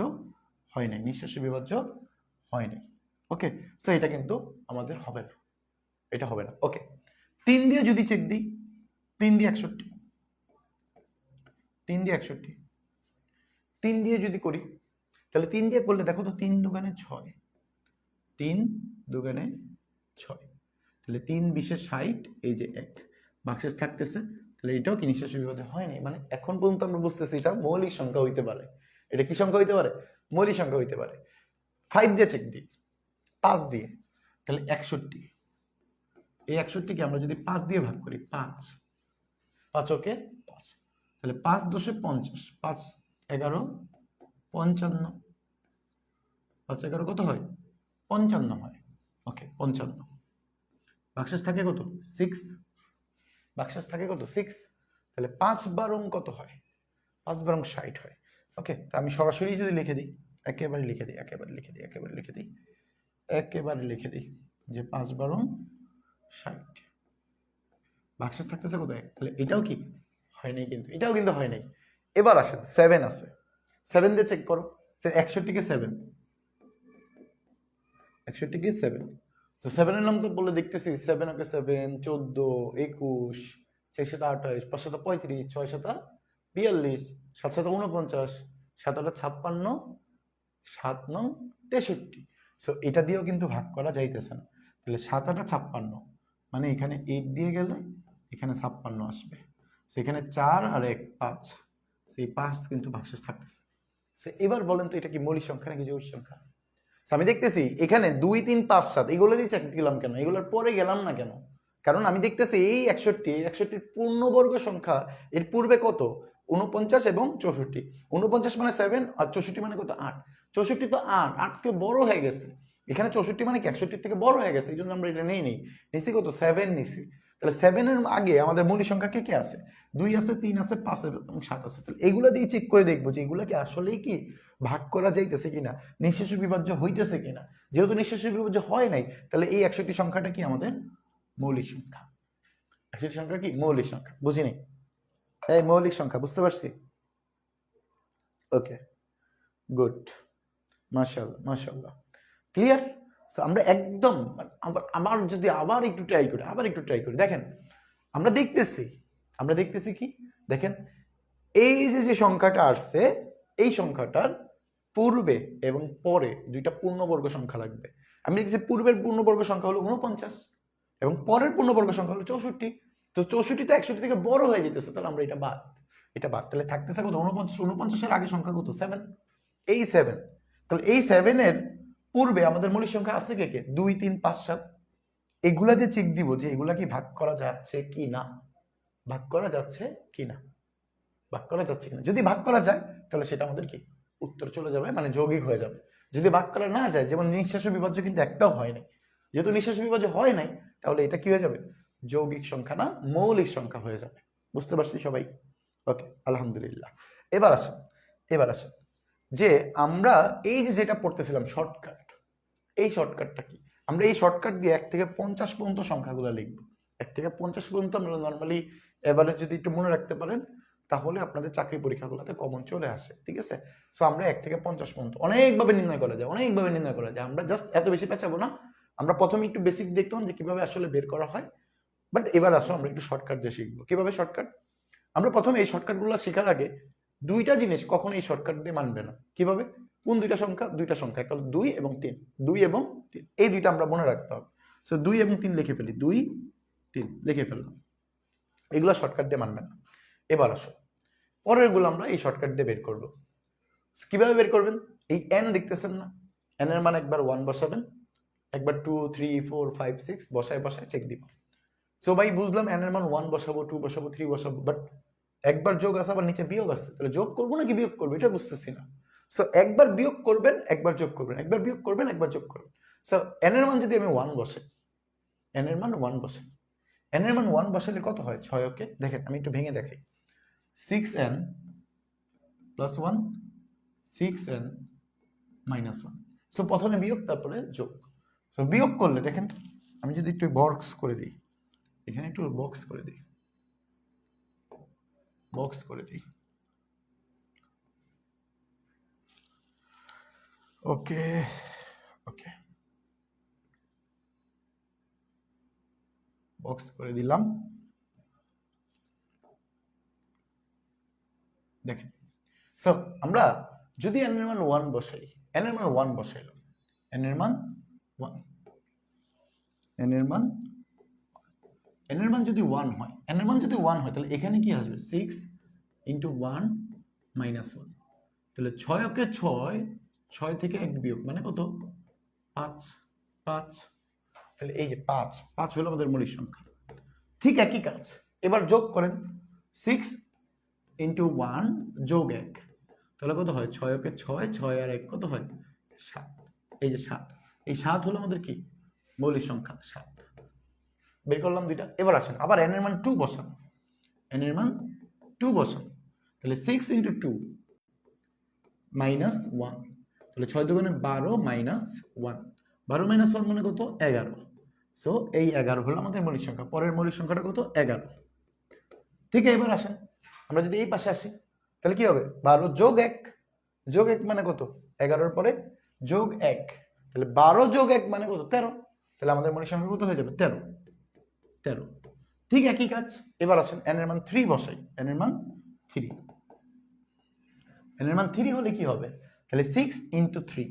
হয় নাই, নিঃশেষে বিভাজ্য হয় নাই। ওকে, সো এটা কিন্তু আমাদের হবে না, এটা হবে না। ওকে, 3 দিয়ে যদি চেক দিই, 3 দিয়ে 61, 3 দিয়ে 61, 3 দিয়ে যদি করি, তাহলে 3 দিয়ে করলে দেখো তো 3 দোকানে 6, 3 দোকানে 6, তাহলে 3 20 60, এই যে 1, ভাগশেষ থাকতেছে, তাহলে এটাও কি নিঃশেষ বিভাজ্য হয়নি। মানে এখন পর্যন্ত আমরা বুঝতেছি এটা মৌলিক সংখ্যা হইতে পারে। এটা কি সংখ্যা হইতে পারে? মৌলিক সংখ্যা হইতে পারে। 5 দিয়ে চেক দিই, 5 দিয়ে, তাহলে 61। এই 61 কে আমরা যদি 5 দিয়ে ভাগ করি, 5 5 ওকে 5, তাহলে 5 দশে 50, 5 11 55, 5 11 কত হয়? 55 হয়। ওকে 55। ভাগশেষ থাকে কত? 6। ভাগশেষ থাকে কত? 6। তাহলে 5 বারং কত হয়? 5 বারং 60 হয়। ওকে, তা আমি সরাসরি যদি লিখে দিই, একেবারে লিখে দিই যে 5 বারং 60। ভাগশেষ থাকতেছে কোথায়? তাহলে এটাও কি হয় নাই, কিন্তু এটাও কিন্তু হয় নাই। এবার আসেন 7 আছে, 7 দিয়ে চেক করো। 61 কে 7, 61 কে 7, তো 7 এর নাম তো বলে দেখতেছি, 7 ওকে 7, 14 21, 6 7 28, 5 7 35, 6 7 42, 7 7 49, 7 8 56, 7 9 63। সো এটা দিয়েও কিন্তু ভাগ করা যাইতেছে না। তাহলে 7 8 56, মানে এখানে 8 দিয়ে গেলে এখানে 56 আসবে। সেখানে 4 আর 1 5, সেই 5 কিন্তু ভাগশেষ থাকতেছে। এবার বলেন তো এটা কি মৌলিক সংখ্যা নাকি যৌগিক সংখ্যা? আমি দেখতেছি এখানে 2 3 5 7 এগুলো দিয়ে চেক দিলাম কেন, এগুলোর পরে গেলাম না কেন? কারণ আমি দেখতেছি এই 61 পূর্ণবর্গ সংখ্যা, এর পূর্বে কত? 49 এবং 64। 49 মানে 7 আর 64 মানে কত? 8। 64 তো 8, 8 কে বড় হয়ে গেছে। এখানে 64 মানে কি 61 থেকে বড় হয়ে গেছে, এই জন্য আমরা এটা নিছি কত? 7 নিছি। তাহলে 7 এর আগে আমাদের মৌলিক সংখ্যা কে কে আছে? 2 আছে, 3 আছে, 5 এবং 7 আছে। তাহলে এগুলো দিয়ে চেক করে দেখবো যে এগুলো কি আসলেই কি ভাগ করা যাইতেছে কিনা, নিঃশেষ বিভাজ্য হইতেছে কিনা। যেহেতু নিঃশেষ বিভাজ্য হয় নাই, তাহলে এই 61 সংখ্যাটা কি আমাদের মৌলিক সংখ্যা। 61 সংখ্যা কি মৌলিক সংখ্যা, বুঝিনি? এই মৌলিক সংখ্যা, বুঝতে পারছি? ওকে, গুড, মাশাআল্লাহ মাশাআল্লাহ, ক্লিয়ার। আমরা একদম আবার যদি আবার একটু ট্রাই করি, দেখেন আমরা দেখতেছি কি, দেখেন এই যে সংখ্যাটা আসছে, এই সংখ্যাটার পূর্বে এবং পরে দুইটা পূর্ণবর্গ সংখ্যা লাগবে। আমি দেখছি পূর্বের পূর্ণবর্গ সংখ্যা হলো 49 এবং পরের পূর্ণবর্গ সংখ্যা হলো 64। তো 64 তো 61 থেকে বড় হয়ে যেতেছে, তাহলে আমরা এটা বাদ। তাহলে থাকতেছে কত? 49। 49 এর আগে সংখ্যা কত? 7। এই 7, তাহলে এই 7 এর পূর্বে আমাদের মৌলিক সংখ্যা আছে কে কে? 2 3 5 7। এগুলা দিয়ে চেক দিব যে এগুলা কি ভাগ করা যাচ্ছে কি না, ভাগ করা যাচ্ছে কিনা, ভাগ করা যাচ্ছে কিনা। যদি ভাগ করা যায় তাহলে সেটা আমাদের কি উত্তর চলে যাবে, মানে যৌগিক হয়ে যাবে। যদি ভাগ করা না যায়, যেমন নিঃশেষ বিভাজ্য কিন্তু একটাও হয় নাই, যেহেতু নিঃশেষ বিভাজ্য হয় নাই, তাহলে এটা কি হয়ে যাবে? যৌগিক সংখ্যা না, মৌলিক সংখ্যা হয়ে যাবে। বুঝতে পারছি সবাই? ওকে, আলহামদুলিল্লাহ। এবার আসেন যে আমরা এই যেটা পড়তেছিলাম শর্টকাট, এই শর্টকাটটা কি? আমরা এই শর্টকাট দিয়ে 1 থেকে 50 পর্যন্ত সংখ্যাগুলো লিখবো। 1 থেকে 50 পর্যন্ত আমরা নর্মালি এভারেজ যদি একটু মনে রাখতে পারেন, তাহলে আপনাদের চাকরি পরীক্ষাগুলোতে কমন চলে আসে, ঠিক আছে? সো আমরা 1 থেকে 50 পর্যন্ত অনেকভাবে নির্ণয় করা যায়, আমরা জাস্ট এত বেশি পেঁচাবো না। আমরা প্রথমে একটু বেসিক দেখলাম যে কিভাবে আসলে বের করা হয়, বাট এবার আসো আমরা একটু শর্টকাট দিয়ে শিখবো। কিভাবে শর্টকাট? আমরা প্রথমে এই শর্টকাটগুলো শেখার আগে দুইটা জিনিস কখনো এই শর্টকাট দিয়ে মানবে না। কিভাবে? কোন দুইটা সংখ্যা, একটা হলো 2 এবং 3, 2 এবং 3, এই দুইটা আমরা মনে রাখতে হবে। সো 2 এবং 3 লিখে ফেলি, 2 3 লিখে ফেললাম, এগুলো শর্টকাট দিয়ে মানবে না। এবার আসো পরের গুলো আমরা এই শর্টকাট দিয়ে বের করব। কিভাবে বের করবেন? এই n দেখতেছেন না, n এর মান একবার 1 বসাবেন, একবার 2 3 4 5 6 বসায় চেক দিব। সো ভাই বুঝলাম n এর মান 1 বসাবো, 2 বসাবো, 3 বসাবো, বাট একবার যোগ আছে আবার নিচে বিয়োগ আছে, তাহলে যোগ করবো নাকি বিয়োগ করবো এটা বুঝতেছি না। সো একবার বিয়োগ করবেন, একবার যোগ করবেন, একবার বিয়োগ করবেন, একবার যোগ করবেন। সো n এর মান যদি আমি 1 বসাই, n এর মান 1 বসাই, n এর মান 1 বসালে কত হয়? 6। ওকে, দেখেন আমি একটু ভেঙে দেখাই। 6n plus 1, 6n minus 1। So প্রথমে বিয়োগ, তারপরে যোগ। সো বিয়োগ করলে দেখেন, আমি যদি একটু বক্স করে দিই, এখানে একটু বক্স করে দিই, ওকে বক্স করে দিলাম। দেখেন, সো আমরা যদি n এর মান 1 বসাই, n এর মান 1 বসাইলাম, n এর মান 1, n এর মান n এর মান যদি 1 হয়, n এর মান যদি 1 হয় তাহলে এখানে কি আসবে 6 ইন্টু 1 মাইনাস 1, তাহলে 6 ওকে 6, 6 থেকে 1 বিয়োগ মানে কত 5, 5, তাহলে এই যে 5, 5 হলো আমাদের মৌলিক সংখ্যা। ঠিক একই কাজ এবার যোগ করেন, 6 ইন্টু 1 যোগ 1, তাহলে কত হয় 6 ওকে 6, 6 আর 1 কত হয় 7, এই যে 7, এই 7 হলো আমাদের কি মৌলিক সংখ্যা 7। বের করলাম দুইটা। এবার আসেন আবার n এর মান 2 বসান, n এর মান 2 বসান, তাহলে 6 ইন্টু 2 মাইনাস 1, তাহলে 6 দুগুণে 12 মাইনাস 1, 12 মাইনাস 1 মানে কত 11, সো এই 11 হলো আমাদের মৌলিক সংখ্যা। পরের মৌলিক সংখ্যাটা কত 11। ঠিক আছে, এবার আসেন আমরা যদি এই পাশে আসি তাহলে কি হবে 12 যোগ 1, যোগ 1 মানে কত 11 পরে যোগ 1, তাহলে 12 যোগ 1 মানে কত 13, তাহলে আমাদের মৌলিক সংখ্যা কত হয়ে যাবে 13, 13। ঠিক একই কাজ এবার আসেন n এর মান 3 বসাই, n এর মান 3, n এর মান 3 হলে কি হবে তাহলে 6 ইন্টু 3,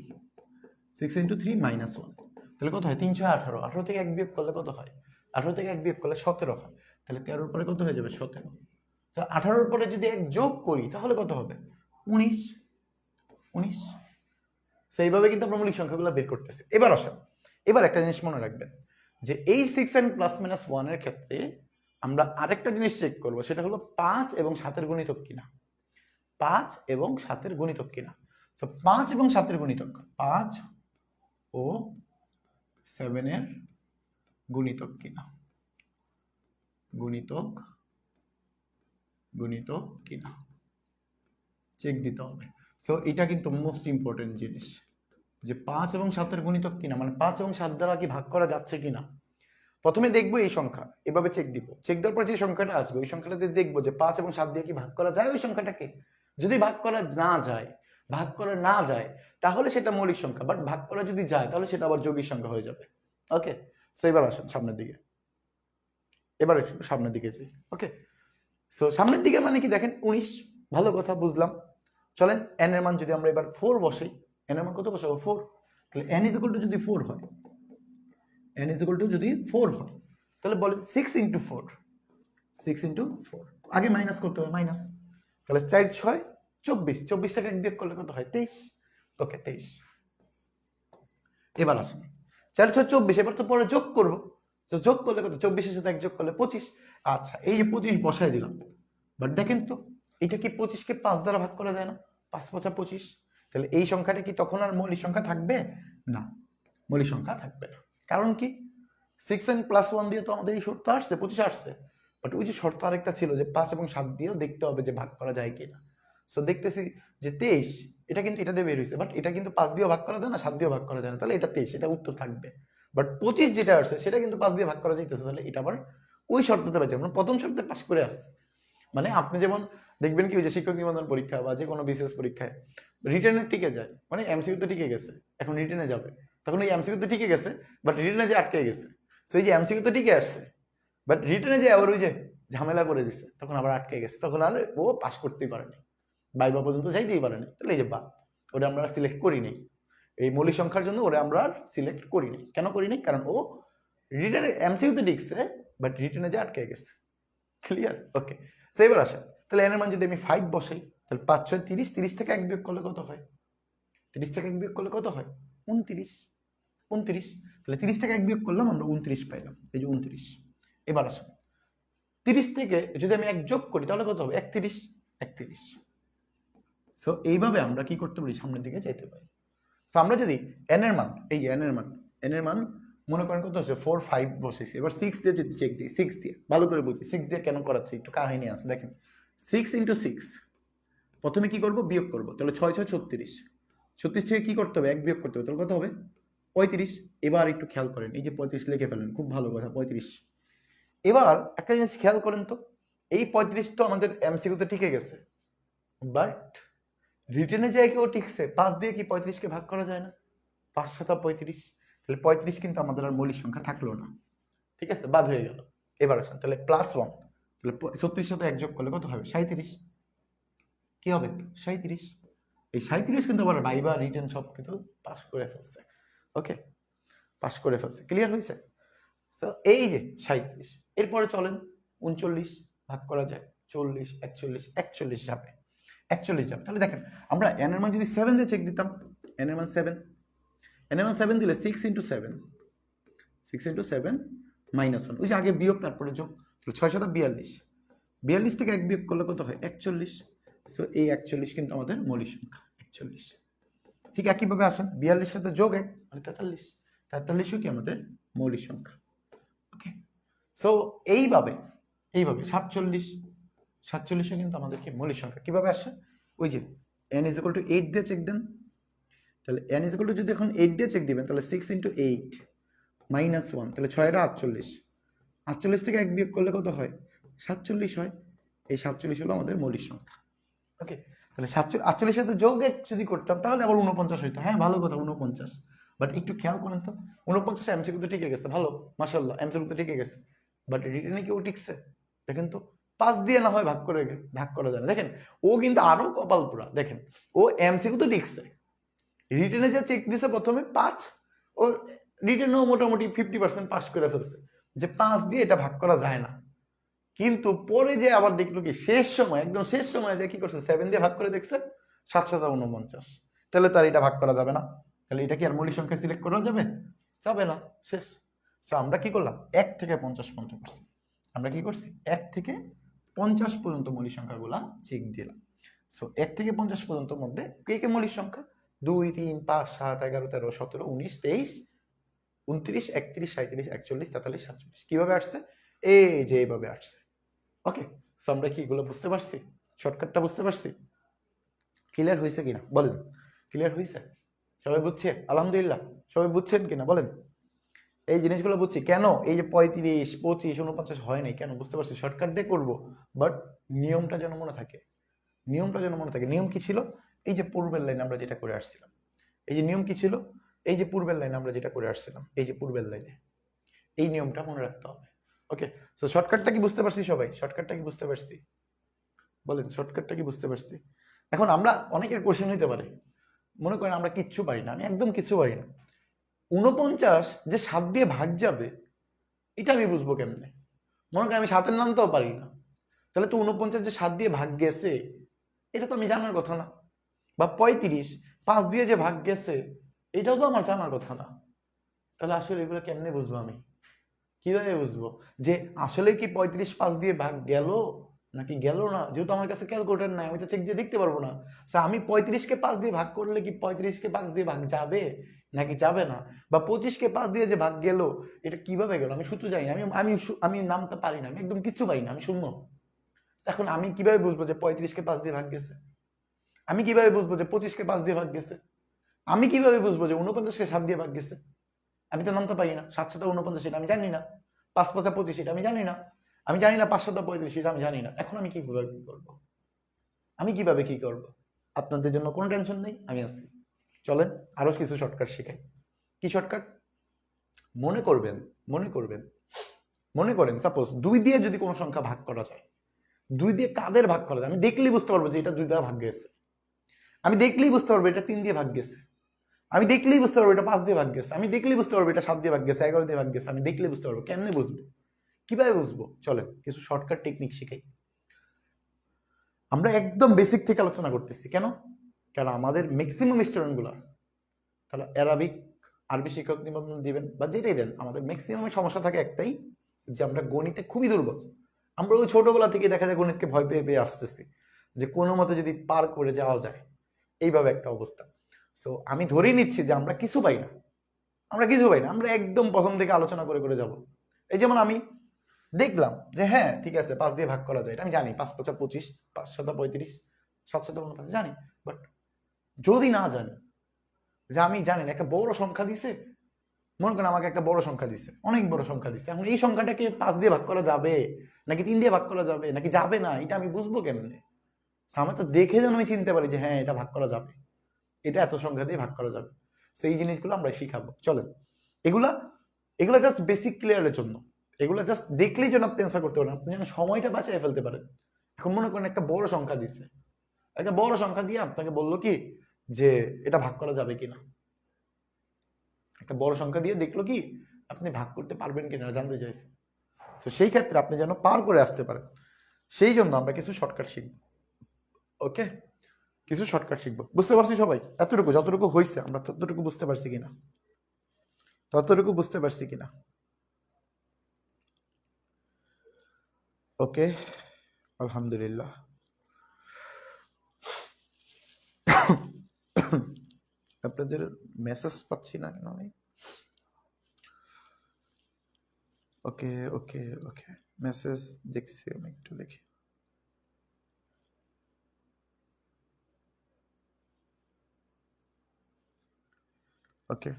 6 ইন্টু 3 মাইনাস 1, তাহলে কত হয় 318, 18 থেকে 1 বিয়োগ করলে কত হয় 18 থেকে 1 বিয়োগ করলে 17 হয়, তাহলে 13 পরে কত হয়ে যাবে 17, 18 পরে যদি 1 যোগ করি তাহলে কত হবে 19, 19। সেইভাবে কিন্তু আমরা মৌলিক সংখ্যাগুলো বের করতেছি। এবার আসেন এবার একটা জিনিস মনে রাখবেন যে এই 6 এন্ড প্লাস মাইনাস 1 এর ক্ষেত্রে আমরা আরেকটা জিনিস চেক করব, সেটা হলো 5 এবং 7 এর গুণিতক কিনা, 5 এবং 7 এর গুণিতক কিনা। সো 5 এবং 7 এর গুণিতক, 5 ও 7 এর গুণিতক কিনা, গুণিতক গুণিতক কিনা চেক দিতে হবে। সো এটা কিন্তু মোস্ট ইম্পর্টেন্ট জিনিস যে 5 এবং 7 এর গুণিতক কিনা, মানে 5 এবং 7 দ্বারা কি ভাগ করা যাচ্ছে কিনা। প্রথমে দেখবো এই সংখ্যা, এভাবে চেক দিব, চেক দেওয়ার পর যে সংখ্যাটা আসবে ওই সংখ্যাটাতে দেখবো যে 5 এবং 7 দিয়ে কি ভাগ করা যায় ওই সংখ্যাটাকে। যদি ভাগ করা না যায় তাহলে সেটা মৌলিক সংখ্যা, বাট ভাগ করা যদি যায় তাহলে সেটা আবার যৌগিক সংখ্যা হয়ে যাবে। ওকে, সো এবার আসেন সামনের দিকে, এবার একটু সামনের দিকে যাই। ওকে, সো সামনের দিকে মানে কি দেখেন 19, ভালো কথা বুঝলাম। চলেন n এর মান যদি আমরা এবার 4 বসাই, n এর মান কত বসাবো 4, তাহলে n ইজ ইকুয়াল টু যদি 4 হয়, n ইজ ইকুয়াল টু যদি 4 হয় তাহলে বলেন 6 ইন্টু 4, 6 ইন্টু 4 আগে মাইনাস করতে হবে, মাইনাস, তাহলে 4 6 24, 24 টাকা বিয়োগ করলে কত হয় 23। ওকে 23। এবার আসুন 4 6 24, এবার তো পরে যোগ করবো, তো যোগ করলে কত 24 এর সাথে 1 যোগ করলে 25। আচ্ছা এই যে 25 বসাই দিলাম, বাট দেখেন তো এটা কি 25 কে 5 দ্বারা ভাগ করা যায় না, 5 5 25, তাহলে এই সংখ্যাটা কি তখন আর মৌলিক সংখ্যা থাকবে না, মৌলিক সংখ্যা থাকবে না। কারণ কি 6 এন্ড প্লাস 1 দিয়ে তো আমাদের এই শর্ত আসছে 25 আসছে, বাট ওই যে শর্ত আরেকটা ছিল যে 5 এবং 7 দিয়েও দেখতে হবে যে ভাগ করা যায় কিনা। সো দেখতেছি যে 23, এটা কিন্তু এটা দিয়ে বের হয়েছে, বাট এটা কিন্তু 5 দিয়েও ভাগ করা যায় না, 7 দিয়েও ভাগ করা যায় না, তাহলে এটা 23, এটা উত্তর থাকবে। বাট 25 যেটা আসছে সেটা কিন্তু 5 দিয়ে ভাগ করা যাইতেছে, তাহলে এটা আবার ওই শর্ততে পাচ্ছে, মানে প্রথম শর্তে পাস করে আসছে। মানে আপনি যেমন দেখবেন কি ওই যে শিক্ষক নিবন্ধন পরীক্ষা বা যে কোনো বিশেষ পরীক্ষায় রিটেনে টিকে যায়, মানে এমসিকিউ তো টিকে গেছে, এখন রিটেনে যাবে, তখন ওই এমসিকিউ তো টিকে গেছে বাট রিটেনে যে আটকে গেছে, সেই যে এমসিকিউ তো টিকে আসছে বাট রিটেনে যে আবার ওই যে ঝামেলা করে দিচ্ছে, তখন আবার আটকে গেছে, তখন আর ও পাস করতেই পারেনি, বাইবা পর্যন্ত যাইতেই পারেনি, তাহলে এই যে বাদ, ওটা আমরা সিলেক্ট করি নাই, এই মৌলিক সংখ্যার জন্য ওরা আমরা সিলেক্ট করি নাই। কেন করি নাই? কারণ ও রিটেনে এমসিকিউ তো টিকছে বাট রিটেনে যে আটকে গেছে। ক্লিয়ার? ওকে, সো এবার আসেন তাহলে এর মান যদি আমি 5 বসাই তাহলে 5 6 30, 30 থেকে 1 বিয়োগ করলে কত হয়, 30 থেকে 1 বিয়োগ করলে কত হয় 29, 29, তাহলে 30 থেকে 1 বিয়োগ করলাম আমরা 29 পাইলাম, এই যে 29। এবার আসেন 30 থেকে যদি আমি 1 যোগ করি তাহলে কত হবে 31, 31। সো এইভাবে আমরা কি করতে পারি সামনের দিকে যাইতে পারি। সো আমরা যদি n এর মান, এই যে n এর মান মনে করেন কত হচ্ছে 4 5 বসেছি, এবার 6 দিয়ে যদি চেক দিই, 6 দিয়ে ভালো করে বুঝি 6 দিয়ে কেন করাচ্ছি, একটু কাহিনী আছে দেখেন। 6 ইন্টু 6 প্রথমে কি করব বিয়োগ করব, তাহলে 6 6 36, 36 থেকে কি করতে হবে 1 বিয়োগ করতে হবে, তাহলে কত হবে 35। এবার একটু খেয়াল করেন, এই যে 35 লিখে ফেলেন, খুব ভালো কথা 35। এবার একটা জিনিস খেয়াল করেন তো, এই 35 তো আমাদের এমসিকিউতে টিকে গেছে, বাট রিটেনে যায় কেউ টিকছে, 5 দিয়ে কি 35 কে ভাগ করা যায় না, 5 7 35, তাহলে 35 কিন্তু আমাদের আর মৌলিক সংখ্যা থাকলো না, ঠিক আছে, বাদ হয়ে গেল। এবার আসেন তাহলে +1, তাহলে 36 সাথে 1 যোগ করলে কত হবে 37, কি হবে 37। এই 37 কিন্তু আবার ভাইবা রিটেন সব কিন্তু পাস করে ফেলছে। ওকে, পাস করে ফেলছে, ক্লিয়ার হয়েছে। তো এই যে 37, এরপরে চলেন 39 ভাগ করা যায় 40, 41, 41 যাবে, 41 যাবে। তাহলে দেখেন আমরা n এর মান যদি 7 দিয়ে চেক দিতাম, n এর মান 7, n এর মান 7 দিলে 6 × 7, 6 × 7 -1, ওই যে আগে বিয়োগ তারপরে যোগ, তাহলে 6 7 42, 42 থেকে 1 বিয়োগ করলে কত হয় 41। সো এই 41 কিন্তু আমাদের মৌলিক সংখ্যা 41। ঠিক একইভাবে আসেন 42 সাথে যোগ 1 মানে 43, 43ও কি আমাদের মৌলিক সংখ্যা। ওকে, সো এইভাবে 47ও কিন্তু আমাদেরকে মৌলিক সংখ্যা। কিভাবে আসে? ওই যে n = 8 দিয়ে চেক দেন, তাহলে n = যদি এখন 8 দিয়ে চেক দিবেন তাহলে 6 × 8 -1, তাহলে 6 এর 48, 48 থেকে 1 বিয়োগ করলে কত হয় 47 হয়। এই 47 হলো আমাদের মৌলিক সংখ্যা। ওকে, তাহলে 48 সাথে যোগ 1 যদি করতাম তাহলে আবার 49 হইতো। হ্যাঁ ভালো কথা 49, বাট একটু খেয়াল করেন তো 49 এমসিকিউ তো টিকে গেছে, ভালো মাশাআল্লাহ এমসিকিউ তো টিকে গেছে, বাট রিটেনে কি ও টিকছে? দেখেন তো 5 দিয়ে না হয় ভাগ করা যায় না। দেখেন ও কিন্তু আরো কপাল পুরা, দেখেন ও এমসিকিউ তো টিকছে, রিটেনে যে চেক দিছে প্রথমে 5, ও রিটেনেও মোটামুটি 50% পাস করে ফেলছে যে 5 দিয়ে এটা ভাগ করা যায় না। কিন্তু পরে যে আবার দেখলো কি শেষ সময়, একদম শেষ সময় যে কি করছে 7 দিয়ে ভাগ করে দেখছে 7 7 49, তাহলে তার এটা ভাগ করা যাবে না। তাহলে এটা কি আর মৌলিক সংখ্যা সিলেক্ট করা যাবে? যাবে না, শেষ। সো আমরা কি করলাম 1 থেকে 50 পর্যন্ত করছি, আমরা কি করছি 1 থেকে 50 পর্যন্ত মৌলিক সংখ্যাগুলা চেক দিলাম। সো 1 থেকে 50 পর্যন্ত মধ্যে কে কে মৌলিক সংখ্যা 2 3 5 7 11 13 17 19 23 29 31 37 41 43 47 কিভাবে আসছে? এই যে এইভাবে আসছে। ওকে, সো আমরা কি এগুলো বুঝতে পারছি? শর্টকাটটা বুঝতে পারছি? ক্লিয়ার হয়েছে কিনা বলেন? ক্লিয়ার হয়েছে? সবাই বুঝছে? আলহামদুলিল্লাহ। সবাই বুঝছেন কিনা বলেন? এই জিনিসগুলো বুঝছি কেন এই যে 35 25 49 হয় নাই কেন বুঝতে পারছি, শর্টকাট দিয়ে করবো, বাট নিয়মটা যেন মনে থাকে, নিয়মটা যেন মনে থাকে। নিয়ম কি ছিল? এই যে পূর্বের লাইনে আমরা যেটা করে আসছিলাম, এই যে নিয়ম কি ছিল? এই যে পূর্বের লাইনে আমরা যেটা করে আসছিলাম, এই যে পূর্বের লাইনে এই নিয়মটা মনে রাখতে হবে। ওকে, সো শর্টকাটটা কি বুঝতে পারছি সবাই? শর্টকাটটা কি বুঝতে পারছি? বলেন শর্টকাটটা কি বুঝতে পারছি? এখন আমরা অনেকের কোশ্চেন হইতে পারে, মনে করেন আমরা কিচ্ছু পারি না, আমি একদম কিচ্ছু পারি না, 49 যে 7 দিয়ে ভাগ যাবে এটা আমি বুঝবো কেমনে? মনে করেন আমি 7-এর নামটাও পারি না, তাহলে তো 49 যে 7 দিয়ে ভাগ গেছে এটা তো আমি জানার কথা না। বা 35 5 দিয়ে যে ভাগ গেছে এটাও তো আমার জানার কথা না। তাহলে আসলে এগুলো কেমনে বুঝবো আমি? কিভাবে বুঝবো যে আসলে কি 35 5 দিয়ে ভাগ গেল নাকি গেল না? যেহেতু আমার কাছে ক্যালকুলেটর নাই, আমি তো চেক দিয়ে দেখতে পারবো না। আমি 35 কে 5 দিয়ে ভাগ করলে কি 35 কে 5 দিয়ে ভাগ যাবে নাকি যাবে না? বা 25 কে 5 দিয়ে যে ভাগ গেল এটা কিভাবে গেল আমি সূত্র জানি না, আমি নামটা পারি না, আমি একদম কিচ্ছু পারি না, আমি শূন্য। এখন আমি কিভাবে বুঝবো যে 35 কে 5 দিয়ে ভাগ গেছে? আমি কিভাবে বুঝবো যে 25 কে 5 দিয়ে ভাগ গেছে? আমি কিভাবে বুঝবো যে 49 কে 7 দিয়ে ভাগ গেছে? আমি তো নামতে পারি না। 7 7 49 এটা আমি জানি না, 5 5 25 এটা আমি জানি না, আমি জানি না 5 7 35 এটা আমি জানি না। এখন আমি কিভাবে কি করবো? আমি কিভাবে কি করবো? আপনাদের জন্য কোনো টেনশন নেই, আমি আছি। চলেন আরো কিছু শর্টকাট শেখাই। কি শর্টকাট? মনে করবেন, মনে করবেন, মনে করেন সাপোজ 2 দিয়ে যদি কোনো সংখ্যা ভাগ করা যায়, 2 দিয়ে কাদের ভাগ করা যায় আমি দেখলেই বুঝতে পারবো যে এটা 2 দ্বারা ভাগ গেছে, আমি দেখলেই বুঝতে পারবো এটা 3 দিয়ে ভাগ গেছে, আমি দেখলেই বুঝতে পারবো এটা 5 দিয়ে ভাগ গেছে, আমি দেখলেই বুঝতে পারবো এটা 7 দিয়ে ভাগ গেছে, 11 দিয়ে ভাগ গেছে, আমি দেখলেই বুঝতে পারবো। কেমনে বুঝবো? কিভাবে বুঝবো? চলেন কিছু শর্টকাট টেকনিক শিখাই। আমরা একদম বেসিক থেকে আলোচনা করতেছি, কেন? কারণ আমাদের ম্যাক্সিমাম স্টুডেন্ট গুলা তাহলে অ্যারাবিক আরবি শিক্ষক নিবন্ধন দিবেন বা যেটাই দেন, আমাদের ম্যাক্সিমামের সমস্যা থাকে একটাই যে আমরা গণিতে খুবই দুর্বল। আমরা ওই ছোটবেলা থেকে দেখা যায় গণিতকে ভয় পেয়ে পেয়ে আসতেছি যে কোনো মতে যদি পার করে যাওয়া যায়, এইভাবে একটা অবস্থা। সো আমি ধরেই নিচ্ছি যে আমরা কিছু পাই না, আমরা কিছু পাই না, আমরা একদম প্রথম থেকে আলোচনা করে করে যাব। এই যেমন আমি দেখলাম যে হ্যাঁ ঠিক আছে 5 দিয়ে ভাগ করা যায়, এটা আমি জানি, 5 5 25, 5 7 35, 7 7 49 জানি, বাট যদি না জানি, যে আমি জানি না একটা বড় সংখ্যা দিছে, মনে করেন আমাকে একটা বড় সংখ্যা দিছে, অনেক বড় সংখ্যা দিছে, এখন এই সংখ্যাটাকে 5 দিয়ে ভাগ করা যাবে নাকি 3 দিয়ে ভাগ করা যাবে নাকি যাবে না, এটা আমি বুঝবো কেমনে? আমার তো দেখে যেন আমি চিনতে পারি যে হ্যাঁ এটা ভাগ করা যাবে, এটা এত সংখ্যা দিয়ে ভাগ করা যাবে। সেই জিনিসগুলো আমরা শিখাবো। চলেন এগুলা এগুলা জাস্ট বেসিক ক্লিয়ারের জন্য, এগুলো জাস্ট দেখলেই যেন আপনি অ্যান্সার করতে পারেন, আপনি যেন সময়টা বাঁচিয়ে ফেলতে পারেন। এখন মনে করেন একটা বড় সংখ্যা দিচ্ছে, একটা বড় সংখ্যা দিয়ে আপনাকে বললো কি যে এটা ভাগ করা যাবে কিনা, একটা বড় সংখ্যা দিয়ে দেখলো কি আপনি ভাগ করতে পারবেন কিনা জানতে চাইছি। তো সেই ক্ষেত্রে আপনি যেন পার করে আসতে পারেন, সেই জন্য আমরা কিছু শর্টকাট শিখব। ওকে, কিছু শর্টকাট শিখবো। বুঝতে পারছি সবাই? এতটুকু যতটুকু হয়েছে আমরা ততটুকু বুঝতে পারছি কিনা, ততটুকু বুঝতে পারছি কিনা? ওকে, আলহামদুলিল্লাহ। আপনাদের মেসেজ পাচ্ছি না কেন আমি? ওকে ওকে ওকে, মেসেজ দেখছি আমি, একটু দেখি। ওকে,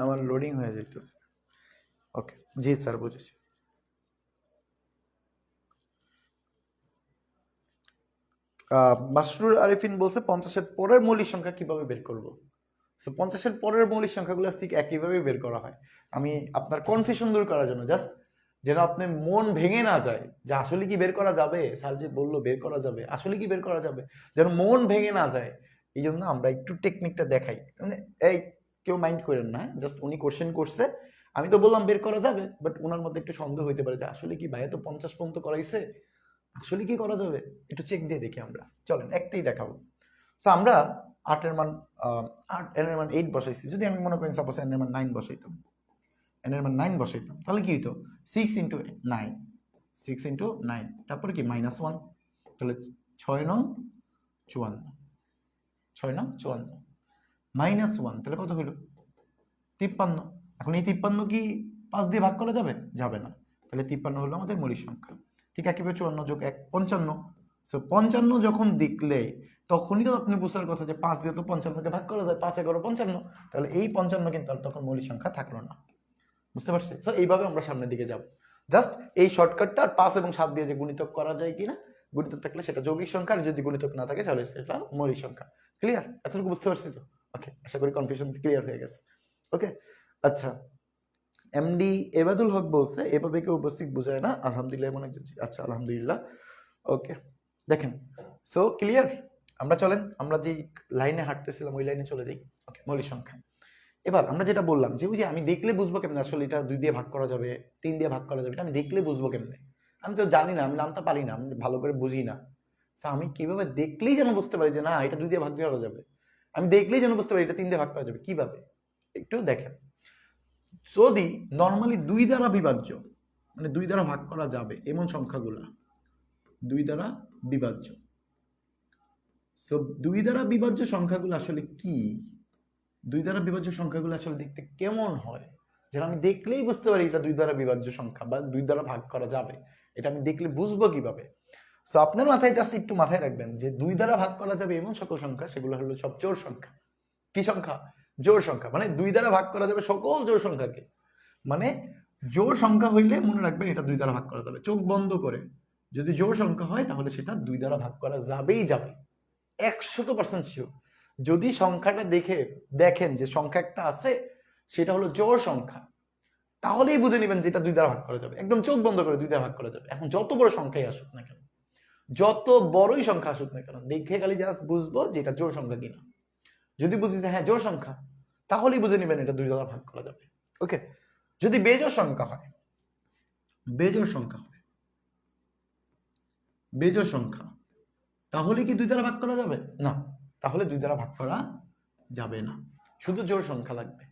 আমার লোডিং হয়ে যেতেছে। ওকে, জি স্যার, বুঝেছি। মাসরুর আরিফিন বলছে 50-এর পরের মৌলিক সংখ্যা কিভাবে বের করব। সো 50-এর পরের মৌলিক সংখ্যাগুলো ঠিক একইভাবে বের করা হয়। আমি আপনার কনফিউশন দূর করার জন্য জাস্ট, যেন আপনি মন ভেঙে না যায় যে আসলে কি বের করা যাবে, স্যার যে বললো বের করা যাবে, আসলে কি বের করা যাবে, যেন মন ভেঙে না যায়, এই জন্য আমরা একটু টেকনিকটা দেখাই। মানে এই কেউ মাইন্ড করেন না, জাস্ট উনি কোশ্চেন করছে, আমি তো বললাম বের করা যাবে, বাট ওনার মধ্যে একটু সন্দেহ হইতে পারে যে আসলে কি ভাইয়া তো 50 পর্যন্ত করাইছে, আসলে কি করা যাবে, একটু চেক দিয়ে দেখি আমরা। চলেন একটাই দেখাবো। সো আমরা 8-এর মান 8, n এর মান 8 বসাইছি। যদি আমি মনে করি সাপোজ n এর মান 9 বসাইতাম, n এর মান 9 বসাইতাম, তাহলে কি হইতো? 6 ইন্টু 9, 6 ইন্টু 9, তারপরে কি -1, তাহলে 6 নং 54, 6 নং 54, -1 তাহলে কত হইল? 53। এখন এই 53 কি 5 দিয়ে ভাগ করা যাবে? যাবে না, তাহলে 53 হলো আমাদের মৌলিক সংখ্যা। ঠিক একইভাবে 54 যোগ 1 55। সো 55 যখন দেখলে তখনই তো আপনি বুঝার কথা যে 5 দিয়ে তো 55কে ভাগ করা যায়, 5 11 55, তাহলে এই 55 কিন্তু আর তখন মৌলিক সংখ্যা থাকলো না। বুঝতে পারছি? সো এইভাবে আমরা সামনের দিকে যাব। জাস্ট এই শর্টকাটটা আর 5 এবং 7 দিয়ে যে গুণিতক করা যায় কিনা, গুণিতক থাকলে সেটা যৌগিক সংখ্যা, আর যদি গুণিতক না থাকে তাহলে সেটা মৌলিক সংখ্যা। ক্লিয়ার? এতটুকু বুঝতে পারছি তো? ওকে, আশা করি কনফিউশন ক্লিয়ার হয়ে গেছে। ওকে, আচ্ছা, এমডি এবাদুল হক বলছে এভাবে কেউ উপস্থিত বোঝায় না, আলহামদুলিল্লাহ মনে হচ্ছে। আচ্ছা, আলহামদুলিল্লাহ। ওকে, দেখেন, সো ক্লিয়ার। আমরা চলেন, আমরা যে লাইনে হাঁটতেছিলাম ওই লাইনে চলে যাই। ওকে, মৌলিক সংখ্যা। এবার আমরা যেটা বললাম যে ওই যে আমি দেখলে বুঝবো কেমনে আসলে এটা 2 দিয়ে ভাগ করা যাবে, 3 দিয়ে ভাগ করা যাবে, এটা আমি দেখলে বুঝবো কেমনে? আমি তো জানি না, আমি নামটা পারি না, আমি ভালো করে বুঝি না। আমি কিভাবে দেখলেই যেন বুঝতে পারি যে না এটা 2 দিয়ে ভাগ করা যাবে, আমি দেখলেই যেন বুঝতে পারি এটা 3 দিয়ে ভাগ করা যাবে, কিভাবে? একটু দেখেন। যদি নর্মালি 2 দ্বারা বিভাজ্য, মানে 2 দ্বারা ভাগ করা যাবে এমন সংখ্যাগুলা 2 দ্বারা বিভাজ্য। সো 2 দ্বারা বিভাজ্য সংখ্যাগুলো আসলে কি? 2 দ্বারা বিভাজ্য সংখ্যাগুলো আসলে দেখতে কেমন হয়, যেটা আমি দেখলেই বুঝতে পারি এটা 2 দ্বারা বিভাজ্য সংখ্যা বা 2 দ্বারা ভাগ করা যাবে, এটা আমি দেখলে বুঝবো কিভাবে? সো আপনার মাথায় জাস্ট একটু মাথায় রাখবেন যে 2 দ্বারা ভাগ করা যাবে এমন সকল সংখ্যা সেগুলো হলো সব জোড় সংখ্যা। কি সংখ্যা? জোড় সংখ্যা। মানে 2 দ্বারা ভাগ করা যাবে সকল জোড় সংখ্যাকে। মানে জোড় সংখ্যা হইলে মনে রাখবেন এটা 2 দ্বারা ভাগ করা যাবে, চোখ বন্ধ করে। যদি জোড় সংখ্যা হয় তাহলে সেটা 2 দ্বারা ভাগ করা যাবেই যাবে, 100% শিওর। যদি সংখ্যাটা দেখেন যে সংখ্যা একটা আছে সেটা হলো জোড় সংখ্যা, তাহলেই বুঝে নেবেন যে এটা 2 দ্বারা ভাগ করা যাবে, একদম চোখ বন্ধ করে 2 দ্বারা ভাগ করা যাবে। এখন যত বড় সংখ্যাই আসুক না কেন, যত বড়ই সংখ্যা আসুক না কেন, দেখে খালি জাস্ট বুঝবো যে এটা জোড় সংখ্যা কিনা। যদি বুঝি যে হ্যাঁ জোড় সংখ্যা, তাহলেই বুঝে নেবেন এটা 2 দ্বারা ভাগ করা যাবে। ওকে, যদি বেজোড় সংখ্যা হয়, বেজোড় সংখ্যা হয়, বেজোড় সংখ্যা, তাহলে কি 2 দ্বারা ভাগ করা যাবে? না, তাহলে 2 দ্বারা ভাগ করা যাবে না, শুধু জোড় সংখ্যা লাগবে।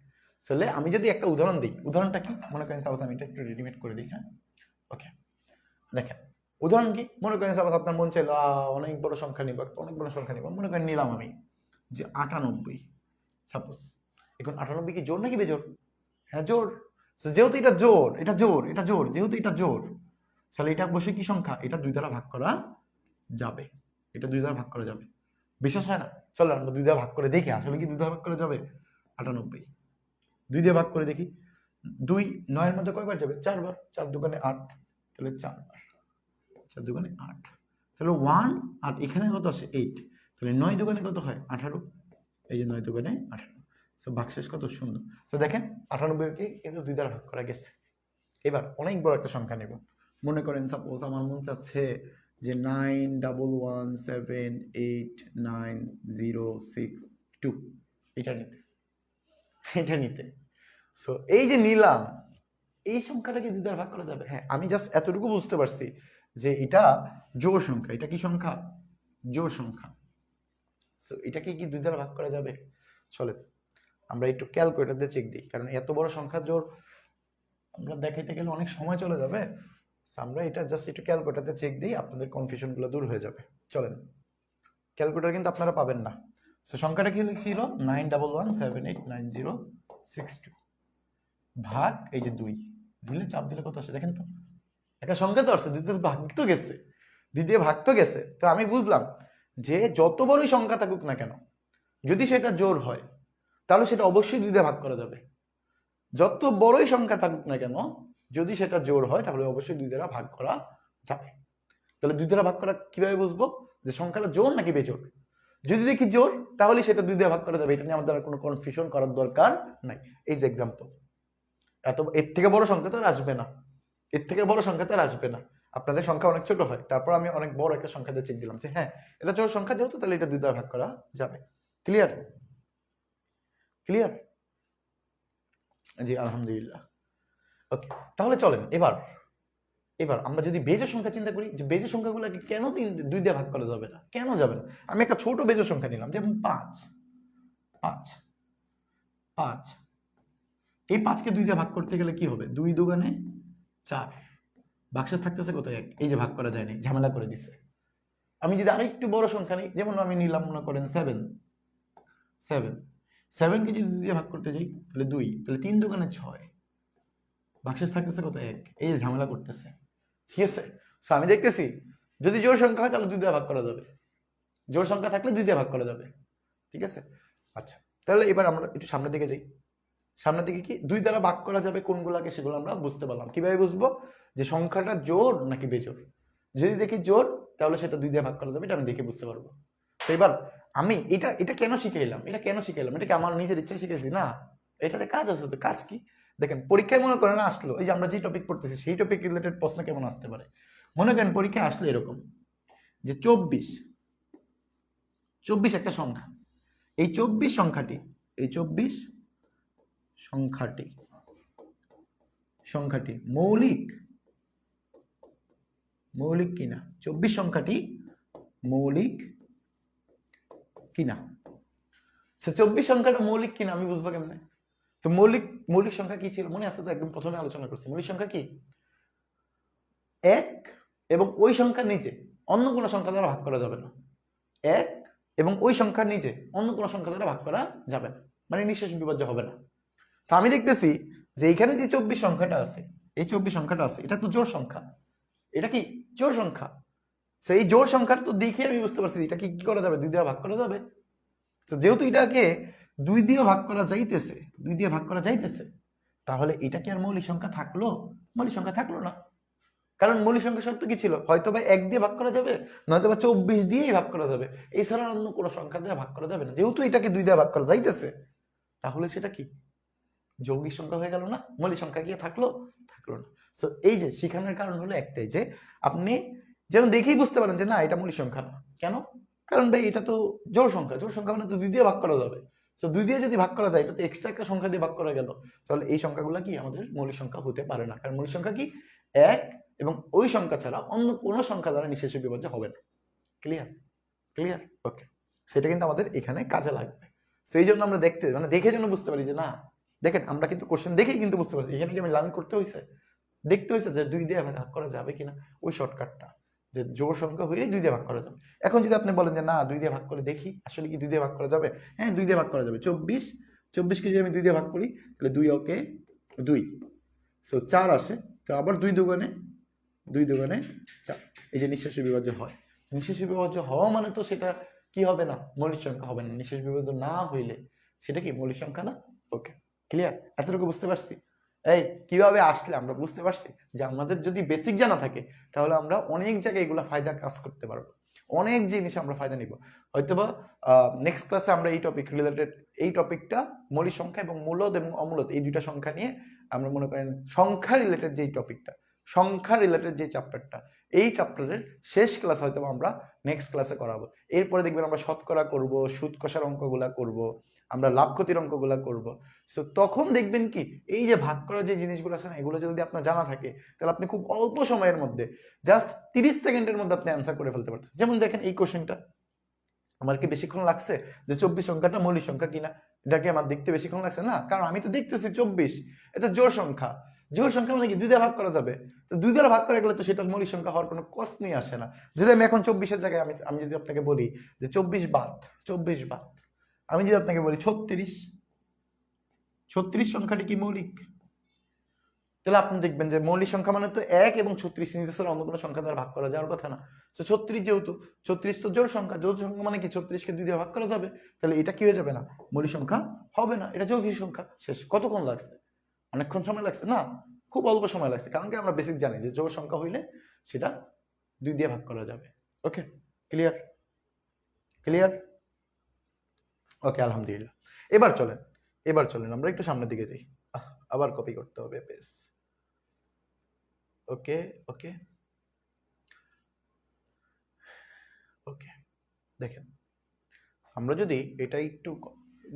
তাহলে আমি যদি একটা উদাহরণ দিই, উদাহরণটা কি? মনে করেন সাপোজ আমি এটা একটু রেডিমেড করে দিই। হ্যাঁ, ওকে, দেখেন উদাহরণ কি? মনে করেন সাপোজ আপনার মন চাইলো অনেক বড় সংখ্যা নিব, অনেক বড় সংখ্যা নিব, মনে করেন নিলাম আমি যে 98 সাপোজ। এখন 98 কি জোড় নাকি বেজোড়? হ্যাঁ জোড়। যেহেতু এটা জোড়, এটা জোড়, এটা জোড়, যেহেতু এটা জোড়, তাহলে এটা অবশ্যই কি সংখ্যা? এটা 2 দ্বারা ভাগ করা যাবে, এটা 2 দ্বারা ভাগ করা যাবে। বিশ্বাস হয় না? চলো আমরা 2 দ্বারা ভাগ করে দেখি আসলে কি 2 দ্বারা ভাগ করা যাবে। 98 2 দিয়ে ভাগ করে দেখি। 2 9 এর মধ্যে কয়বার যাবে? 4 বার। 4 দোকানে 8, তাহলে 4 বার। 4 দুগুণে 8, তাহলে 1 আর এখানে কত আসে 8, তাহলে 9 দুগুণে কত হয় 18, এই যে 9 দুগুণে 18, সো ভাগশেষ কত 0। তো দেখেন 98কে কিন্তু 2 দ্বারা ভাগ করা গেছে। এবার অনেক বড় একটা সংখ্যা নেব, মনে করেন সাপোজ আমার মন চাচ্ছে যে 911789062 এটা নিতে। সো এই যে নিলাম, এই সংখ্যাটাকে 2 দ্বারা ভাগ করা যাবে? হ্যাঁ, আমি জাস্ট এতটুকু বুঝতে পারছি যে এটা জোড় সংখ্যা। এটা কি সংখ্যা? জোড় সংখ্যা। সো এটাকে কি 2 দ্বারা ভাগ করা যাবে? চলে আমরা একটু ক্যালকুলেটর দিয়ে চেক দিই, কারণ এত বড় সংখ্যা জোড় আমরা দেখাইতে গেলে অনেক সময় চলে যাবে। আমরা এটা জাস্ট একটু ক্যালকুলেটরতে চেক দিই, আপনাদের কনফিউশনগুলো দূর হয়ে যাবে। চলেন, ক্যালকুলেটর কিন্তু আপনারা পাবেন না। সো সংখ্যাটা কি ছিল? 911789062 ভাগ এই যে 2 দিলে, চাপ দিলে কত আসে দেখেন তো? একটা সংখ্যা তো আসছে, দ্বিতীয় ভাগ তো গেছে, দ্বিতীয় ভাগ তো গেছে। তো আমি বুঝলাম যে যত বড়ই সংখ্যা থাকুক না কেন, যদি সেটা জোড় হয় তাহলে সেটা অবশ্যই 2 দিয়ে ভাগ করা যাবে। যত বড়ই সংখ্যা থাকুক না কেন, যদি সেটা জোড় হয় তাহলে অবশ্যই 2 দ্বারা ভাগ করা যাবে। তাহলে 2 দ্বারা ভাগ করা কিভাবে বুঝবো যে সংখ্যাটা জোড় নাকি বেজোড়? যদি দেখি জোড় তাহলে সেটা 2 দিয়ে ভাগ করা যাবে, এটা নিয়ে আমাদের কোনো কনফিউশন করার দরকার নাই। এই যে এক্সাম্পল, এর থেকে বড় সংখ্যা তো আর আসবে না, এর থেকে বড় সংখ্যা তো আর আসবে না। আপনাদের সংখ্যা অনেক ছোট হয়, তারপর আমি অনেক বড় একটা সংখ্যা দিয়ে চেক দিলাম যে হ্যাঁ এটা জোড় সংখ্যা, যেহেতু তাহলে এটা 2 দ্বারা ভাগ করা যাবে। ক্লিয়ার? ক্লিয়ার? জি আলহামদুলিল্লাহ। ওকে, তাহলে চলেন এবার আমরা যদি বেজোড় সংখ্যা চিন্তা করি, যে বেজোড় সংখ্যাগুলোকে কেন 2 দিয়ে ভাগ করা যাবে না, কেন যাবে না? আমি একটা ছোট বেজোড় সংখ্যা নিলাম, যেমন 5। এই 5কে 2 দিয়ে ভাগ করতে গেলে কি হবে? 2 দুগুণে 4, ভাগশেষ থাকতেছে কত? 1। এই যে ভাগ করা যায়নি, ঝামেলা করে দিচ্ছে। আমি যদি আরেকটু বড় সংখ্যা নিই, যেমন আমি নিলাম মনে করেন 7কে যদি 2 দিয়ে ভাগ করতে যাই তাহলে 2, তাহলে 3 দুগুণে 6, ভাগশেষ থাকতেছে কত? 1। এই যে ঝামেলা করতেছে, ঠিক আছে? সো আমি দেখতেছি যদি জোড় সংখ্যা হয় তাহলে 2 দিয়ে ভাগ করা যাবে, জোড় সংখ্যা থাকলে 2 দিয়ে ভাগ করা যাবে, ঠিক আছে? আচ্ছা, তাহলে এবার আমরা একটু সামনের দিকে যাই। সামনের দিকে কি 2 দ্বারা ভাগ করা যাবে কোনগুলাকে, সেগুলো আমরা বুঝতে পারলাম। কিভাবে বুঝবো যে সংখ্যাটা জোড় নাকি বেজোড়? যদি দেখি জোড় তাহলে সেটা 2 দিয়ে ভাগ করা যাবে, এটা আমি দেখে বুঝতে পারবো। তো এবার আমি এটা কেন শিখাইলাম, এটা কি আমার নিজের ইচ্ছা শিখেছি না? এটাতে কাজ আছে। তো কাজ কি দেখেন, পরীক্ষায় মনে করেন আসলো, এই যে আমরা যে টপিক পড়তেছি সেই টপিক রিলেটেড প্রশ্ন কেমন আসতে পারে। মনে করেন পরীক্ষায় আসলে এরকম যে 24 একটা সংখ্যা, এই 24 সংখ্যাটি মৌলিক কিনা, 24 সংখ্যাটি মৌলিক কিনা। 24 সংখ্যাটা মৌলিক কিনা আমি বুঝবো কেমনে? তো মৌলিক সংখ্যা কি ছিল মনে আছে তো? একদম প্রথমে আলোচনা করছি মৌলিক সংখ্যা কি? 1 এবং ওই সংখ্যার নিচে অন্য কোনো সংখ্যা দ্বারা ভাগ করা যাবে না। 1 এবং ওই সংখ্যার নিচে অন্য কোনো সংখ্যা দ্বারা ভাগ করা যাবে না, মানে নিঃশেষ বিভাজ্য হবে না। আমি দেখতেছি যে এখানে যে 24 সংখ্যাটা আছে, এই 24 সংখ্যাটা আছে, এটা তো জোড় সংখ্যা। এটা কি জোড় সংখ্যা? এই জোড় সংখ্যার তো দেখে আমি বুঝতে পারছি এটা কি করা যাবে, 2 দিয়ে ভাগ করা যাবে। তো যেহেতু এটাকে 2 দিয়ে ভাগ করা যাইতেছে, তাহলে এটা কি আর মৌলিক সংখ্যা থাকলো? মৌলিক সংখ্যা থাকলো না, কারণ মৌলিক সংখ্যা শর্ত কি ছিল? হয়তো বা 1 দিয়ে ভাগ করা যাবে, নয়তো বা 24 দিয়েই ভাগ করা যাবে, এছাড়া অন্য কোনো সংখ্যা দিয়ে ভাগ করা যাবে না। যেহেতু এটাকে 2 দিয়ে ভাগ করা যাইতেছে, তাহলে সেটা কি যৌগিক সংখ্যা হয়ে গেল না? মৌলিক সংখ্যা কি থাকলো না। সো এই যে শিখানোর কারণ হলো একটাই, যে আপনি যেন দেখেই বুঝতে পারেন যে না এটা মৌলিক সংখ্যা না। কেন? কারণ ভাই এটা তো জোড় সংখ্যা মানে তো 2 দিয়ে ভাগ করা যাবে। তো 2 দিয়ে যদি ভাগ করা যায়, এটা তো এক্সট্রা একটা সংখ্যা দিয়ে ভাগ করা গেল, তাহলে এই সংখ্যাগুলো কি আমাদের মৌলিক সংখ্যা হতে পারে না। কারণ মৌলিক সংখ্যা কি 1 এবং ওই সংখ্যা ছাড়া অন্য কোনো সংখ্যা দ্বারা নিঃশেষ বিভাজ্য হবে না। ক্লিয়ার? ওকে, সেটা কিন্তু আমাদের এখানে কাজে লাগবে। সেই জন্য আমরা দেখে জন্য বুঝতে পারি যে না, দেখেন আমরা কিন্তু কোশ্চেন দেখেই কিন্তু বুঝতে পারছি, এখানে কি আমি লার্ন করতে হয়েছে, দেখতে হয়েছে যে 2 দিয়ে ভাগ করা যাবে কিনা, ওই শর্টকাটটা যে জোড় সংখ্যা হইলে 2 দিয়ে ভাগ করা যাবে। এখন যদি আপনি বলেন যে না 2 দিয়ে ভাগ করে দেখি, আসলে কি 2 দিয়ে ভাগ করা যাবে? হ্যাঁ 2 দিয়ে ভাগ করা যাবে। 24 কে যদি আমি 2 দিয়ে ভাগ করি তাহলে 2 ওকে 2, সো 4 আসে। তো আবার 2 দুগুণে 4, এই যে নিঃশেষ বিভাজ্য হয়। নিঃশেষ বিভাজ্য হওয়া মানে তো সেটা কি হবে না, মৌলিক সংখ্যা হবে না। নিঃশেষ বিভাজ্য না হইলে সেটা কি মৌলিক সংখ্যা না। ওকে, ক্লিয়ার? এতটুকু বুঝতে পারছি? এই কিভাবে আসলে আমরা বুঝতে পারছি যে আমাদের যদি বেসিক জানা থাকে তাহলে আমরা অনেক জায়গায় এগুলো ফায়দা কাজ করতে পারবো, অনেক জিনিস আমরা ফায়দা নিব। হয়তোবা নেক্সট ক্লাসে আমরা এই টপিক রিলেটেড, এই টপিকটা মৌলিক সংখ্যা এবং মূলদ এবং অমূলদ এই দুইটা সংখ্যা নিয়ে আমরা মনে করেন সংখ্যা রিলেটেড যেই টপিকটা, সংখ্যা রিলেটেড যে চ্যাপ্টারটা, এই চ্যাপ্টারের শেষ ক্লাস হয়তো আমরা নেক্সট ক্লাসে করাবো। এরপরে দেখবেন আমরা শতকরা করব, সুদ কষার অঙ্কগুলা করব, আমরা লাভ ক্ষতির অঙ্কগুলা করব। সো তখন দেখবেন কি এই যে ভাগ করার যে জিনিসগুলো আছে না, এগুলো যদি আপনার জানা থাকে তাহলে আপনি খুব অল্প সময়ের মধ্যে জাস্ট 30 সেকেন্ডের মধ্যে আপনি অ্যান্সার করে ফেলতে পারছেন। যেমন দেখেন এই কোশ্চেনটা আমার কি বেশিক্ষণ লাগছে যে 24 সংখ্যাটা মৌলিক সংখ্যা কিনা, এটা কি আমার দেখতে বেশিক্ষণ লাগছে? না, কারণ আমি তো দেখতেছি 24, এটা জোড় সংখ্যা। জোড় সংখ্যা মানে কি 2 দ্বারা ভাগ করা যাবে, তো 2 দ্বারা ভাগ করে গেলে তো সেটা মৌলিক সংখ্যা হওয়ার কোনো প্রশ্নই আসে না। যদি আমি এখন 24-এর জায়গায় আমি আমি যদি আপনাকে বলি যে 24 বাদ 24 বাদ, আমি যদি আপনাকে বলি 36, 36 সংখ্যাটি কি মৌলিক? তাহলে আপনি দেখবেন যে মৌলিক সংখ্যা মানে তো 1 এবং 36 নিজের অন্য কোনো সংখ্যা দ্বারা ভাগ করা যাওয়ার কথা না। তো 36 যেহেতু 36 তো জোড় সংখ্যা, জোড় সংখ্যা মানে কি 36-কে 2 দিয়ে ভাগ করা যাবে, তাহলে এটা কি হয়ে যাবে না, মৌলিক সংখ্যা হবে না, এটা যৌগিক সংখ্যা। শেষ। কতক্ষণ লাগছে? অনেকক্ষণ সময় লাগছে না, খুব অল্প সময় লাগছে, কারণ কি আমরা বেসিক জানি যে জোড় সংখ্যা হইলে সেটা 2 দিয়ে ভাগ করা যাবে। ওকে, ক্লিয়ার? ক্লিয়ার? ওকে, আলহামদুলিল্লাহ। এবার চলেন আমরা একটু সামনের দিকে যাই। আবার কপি করতে হবে পেজ। ওকে ওকে ওকে, দেখেন আমরা যদি এটা একটু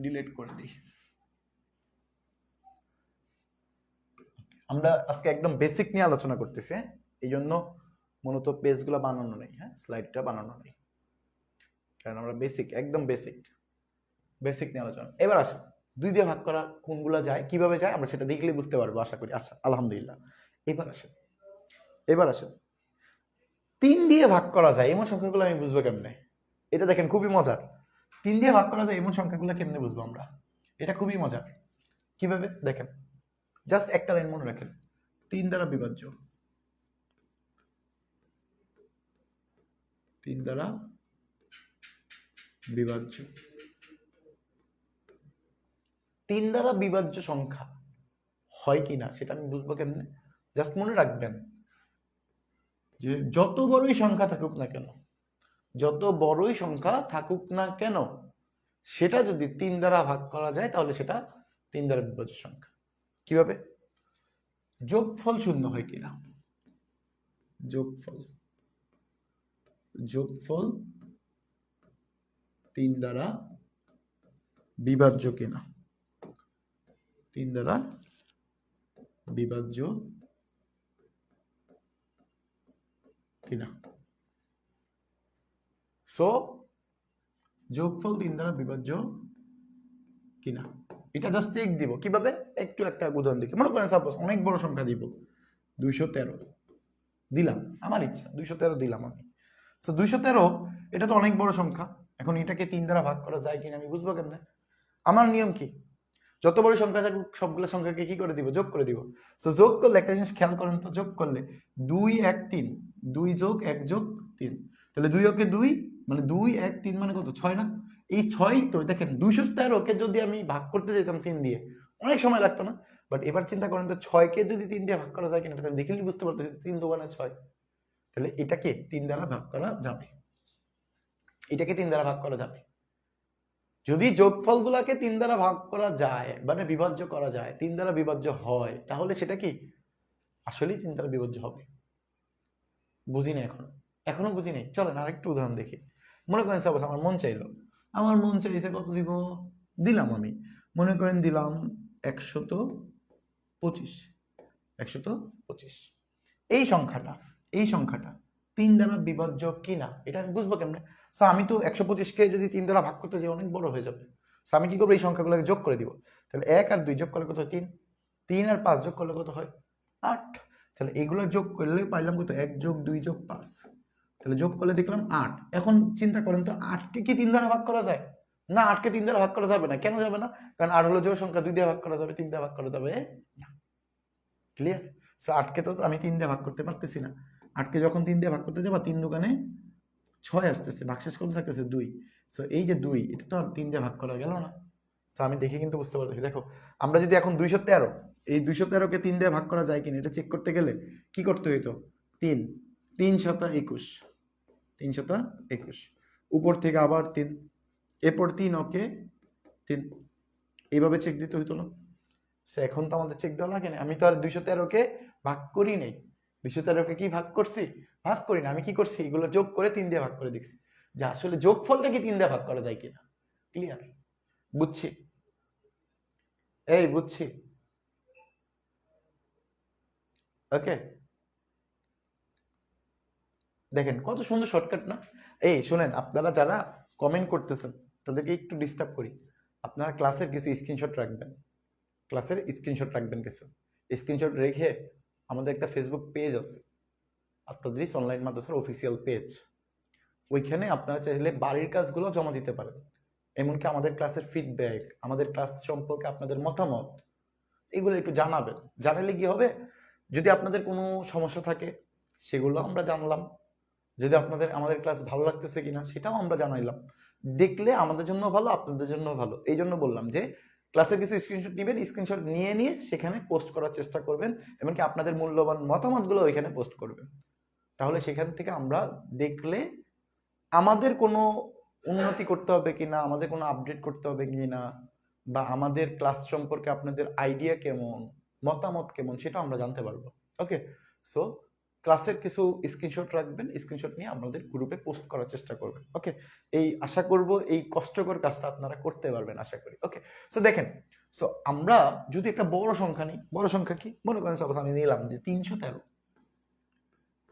ডিলিট করে দিই, আমরা আজকে একদম বেসিক নিয়ে আলোচনা করতেছি, এই জন্য মূলত পেজগুলো বানানো নেই, হ্যাঁ স্লাইডটা বানানো নেই, কারণ আমরা বেসিক, একদম বেসিক নিয়ে আলোচনা। এবার আসেন 2 দিয়ে ভাগ করা কোনগুলো যায়, কিভাবে যায় আমরা সেটা দেখলে বুঝতে পারবো আশা করি। আচ্ছা, আলহামদুলিল্লাহ। এবার আসেন 3 দিয়ে ভাগ করা যায় এমন সংখ্যাগুলো আমি বুঝবো কেমনে? এটা দেখেন খুবই মজার। 3 দিয়ে ভাগ করা যায় এমন সংখ্যাগুলো কেমনে বুঝবো আমরা? এটা খুবই মজার। কিভাবে দেখেন, জাস্ট একটা লাইন মনে রাখেন, 3 দ্বারা বিভাজ্য, 3 দ্বারা বিভাজ্য, 3 দ্বারা বিভাজ্য সংখ্যা হয় কিনা সেটা আমি বুঝবো কেমনে? জাস্ট মনে রাখবেন যে যত বড়ই সংখ্যা থাকুক না কেন, যত বড়ই সংখ্যা থাকুক না কেন, সেটা যদি 3 দ্বারা ভাগ করা যায় তাহলে সেটা 3 দ্বারা বিভাজ্য সংখ্যা। কিভাবে? যোগফল শূন্য হয় কিনা, যোগফল 3 দ্বারা বিভাজ্য কিনা, 3 দ্বারা বিভাজ্য কিনা। সো যোগফল 3 দ্বারা বিভাজ্য কিনা, এটা জাস্ট চেক দিব। কিভাবে? একটু একটা উদাহরণ দেখি। মনে করেন সাপোজ অনেক বড় সংখ্যা দিব, 213 দিলাম, আমার ইচ্ছা 213 দিলাম আমি। সো 213 এটা তো অনেক বড় সংখ্যা, এখন এটাকে 3 দ্বারা ভাগ করা যায় কিনা আমি বুঝবো কেমনে? আমার নিয়ম কি, যত বড় সংখ্যা থাকুক সবগুলো সংখ্যাকে কি করে দিব, যোগ করে দিব। সো যোগ করলে একটা জিনিস খেয়াল করেন তো, যোগ করলে 2 1 3, 2 যোগ 1 যোগ 3, তাহলে 2 ওকে 2 মানে 2 1 3 মানে কত, 6 না? এই 6 তো দেখেন 213-কে যদি আমি ভাগ করতে যেতাম 3 দিয়ে অনেক সময় লাগতো না, বাট এবার চিন্তা করেন তো 6-কে যদি 3 দিয়ে ভাগ করা যায় কিনা, এটা দেখলেই বুঝতে পারতেছি 3 দোকানে 6, তাহলে এটাকে 3 দ্বারা ভাগ করা যাবে, এটাকে 3 দ্বারা ভাগ করা যাবে। যদি যোগফলগুলোকে 3 দ্বারা ভাগ করা যায় মানে বিভাজ্য করা যায়, 3 দ্বারা বিভাজ্য হয়, তাহলে সেটা কি আসলেই 3 দ্বারা বিভাজ্য হবে? বুঝি না, এখনো বুঝি নাই। চলেন আরেকটু উদাহরণ দেখি। মনে করেন সাপোজ আমার মন চাইছে কত দিব, দিলাম আমি, মনে করেন দিলাম 125। এই সংখ্যাটা 3 দ্বারা বিভাজ্য কিনা এটা আমি বুঝবো কেমনে? আমি তো 125-কে যদি 3 দ্বারা ভাগ করতে যাই অনেক বড় হয়ে যাবে। আমি কি করবো, এই সংখ্যাগুলোকে যোগ করে দিব। তাহলে 1 আর 2 যোগ করলে কত হয়? 3। 3 আর 5 যোগ করলে কত হয়? 8। তাহলে এগুলো যোগ করলে পাইলাম কত? 1 যোগ 2 যোগ 5, তাহলে যোগ করলে দেখলাম 8। এখন চিন্তা করেন তো 8-কে কি 3 দ্বারা ভাগ করা যায়? না, 8-কে 3 দ্বারা ভাগ করা যাবে না। কেন যাবে না? কারণ 8 হলো জোড় সংখ্যা, 2 দিয়ে ভাগ করা যাবে, 3 দিয়ে ভাগ করা যাবে না। ক্লিয়ার? 8-কে তো আমি 3 দিয়ে ভাগ করতে পারতেছি না। 8-কে যখন 3 দিয়ে ভাগ করতে যাবা, 3 দোকানে 6 আসতেছে, ভাগশেষ কত থাকতেছে? 2। সো এই যে 2, এটা তো আর 3 দিয়ে ভাগ করা গেল না। আমি দেখে কিন্তু বুঝতে পারছি। দেখো আমরা যদি এখন 213, এই 213কে 3 দিয়ে ভাগ করা যায় কিনা এটা চেক করতে গেলে কি করতে হইতো? 3 3 শত 21, 3 শত 21, উপর থেকে আবার 3, এরপর 3 ওকে 3, এইভাবে চেক দিতে হইতো না? সে এখন তো আমাদের চেক দেওয়া লাগে না। আমি তো আর 213কে ভাগ করি নাই, 213কে কি ভাগ করছি? ভাগ করি না। আমি কি করছি? এগুলো যোগ করে 3 দিয়ে ভাগ করে দেখছি যে আসলে যোগফলটা কি 3 দিয়ে ভাগ করা যায় কিনা। ক্লিয়ার? বুঝছি? এই বুঝছি। ওকে, দেখেন কত সুন্দর শর্টকাট না? এই শুনেন, আপনারা যারা কমেন্ট করতেছেন তাদেরকে একটু ডিস্টার্ব করি। আপনারা ক্লাসের কিছু স্ক্রিনশট রাখবেন, ক্লাসের স্ক্রিনশট রাখবেন কিছু। স্ক্রিনশট রেখে আমাদের একটা ফেসবুক পেজ আছে, আত্মাদ্রিস অনলাইন মাদ্রাসার অফিসিয়াল পেজ। ওইখানে আপনারা চাইলে বাড়ির কাজগুলো জমা দিতে পারেন, এমনকি আমাদের ক্লাসের ফিডব্যাক, আমাদের ক্লাস সম্পর্কে আপনাদের মতামত, এগুলো একটু জানাবেন। জানালে কি হবে, যদি আপনাদের কোনো সমস্যা থাকে সেগুলো আমরা জানলাম, যদি আপনাদের আমাদের ক্লাস ভালো লাগতেছে কিনা সেটাও আমরা জানাইলাম। দেখলে আমাদের জন্য ভালো, আপনাদের জন্য ভালো। এই জন্য বললাম যে ক্লাসের কিছু স্ক্রিনশট নেবেন, স্ক্রিনশট নিয়ে সেখানে পোস্ট করার চেষ্টা করবেন, এমনকি আপনাদের মূল্যবান মতামতগুলো ওইখানে পোস্ট করবেন। তাহলে সেখান থেকে আমরা দেখলে আমাদের কোনো উন্নতি করতে হবে কিনা, আমাদের কোনো আপডেট করতে হবে কিনা, বা আমাদের ক্লাস সম্পর্কে আপনাদের আইডিয়া কেমন, মতামত কেমন, সেটা আমরা জানতে পারবো। ওকে, সো ক্লাসের কিছু স্ক্রিনশট রাখবেন, স্ক্রিনশট নিয়ে আমাদের গ্রুপে পোস্ট করার চেষ্টা করবেন। ওকে, এই আশা করব এই কষ্টকর কাজটা আপনারা করতে পারবেন আশা করি। ওকে, সো দেখেন, সো আমরা যদি একটা বড় সংখ্যা নিই, বড় সংখ্যা কি মনে করেন, সাপোজ আমি নিলাম যে 313,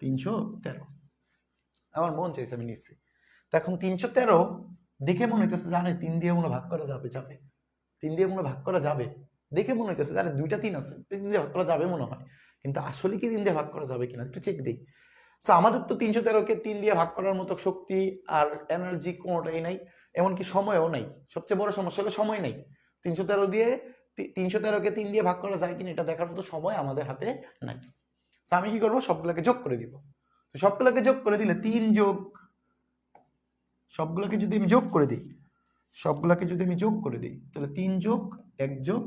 313 আমার মন চাইছে আমি নিচ্ছি। তো এখন 313 দেখে মনে হইতেছে জানে 3 দিয়ে মনে ভাগ করা যাবে, 3 দিয়ে মনে ভাগ করা যাবে, দেখে মনে হইতেছে জানে 2টা 3 আছে, 3 দিয়ে ভাগ করা যাবে মনে হয়। কিন্তু আসলে কি 3 দিয়ে ভাগ করা যাবে কিনা একটু চেক দিই। সো আমাদের তো 313কে 3 দিয়ে ভাগ করার মতো শক্তি আর এনার্জি কোনোটাই নাই, এমনকি সময়ও নাই। সবচেয়ে বড় সমস্যা হলো সময় নাই। 313কে 3 দিয়ে ভাগ করা যায় কিনা এটা দেখার মতো সময় আমাদের হাতে নাই। তো আমি কি করবো, সবগুলোকে যোগ করে দিব। তো সবগুলোকে যোগ করে দিলে 3 যোগ, সবগুলোকে যদি আমি যোগ করে দিই, সবগুলোকে যদি আমি যোগ করে দিই তাহলে 3 যোগ 1 যোগ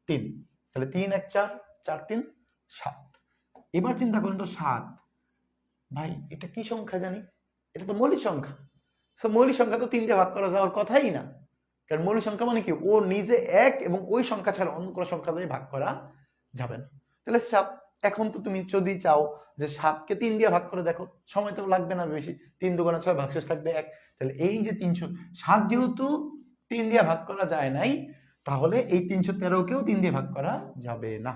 3, তাহলে 3 1 4, 4 3 7। এবার চিন্তা করেন তো 7, ভাই এটা কি সংখ্যা জানি? এটা তো মৌলিক সংখ্যা। সো মৌলিক সংখ্যা তো 3 দিয়ে ভাগ করা যাওয়ার কথাই না, কারণ মৌলিক সংখ্যা মানে কি, ও নিজে এক এবং ওই সংখ্যা ছাড়া অন্য কোনো সংখ্যা দিয়ে ভাগ করা যাবে না। তাহলে 7, এখন তো তুমি যদি চাও যে 7কে 3 দিয়ে ভাগ করে দেখো, সময় তো লাগবে না বেশি, 3 দুগুণে 6, ভাগশেষ থাকবে 1। তাহলে এই যে 307 যেহেতু 3 দিয়ে ভাগ করা যায় নাই, তাহলে এই 313কেও 3 দিয়ে ভাগ করা যাবে না।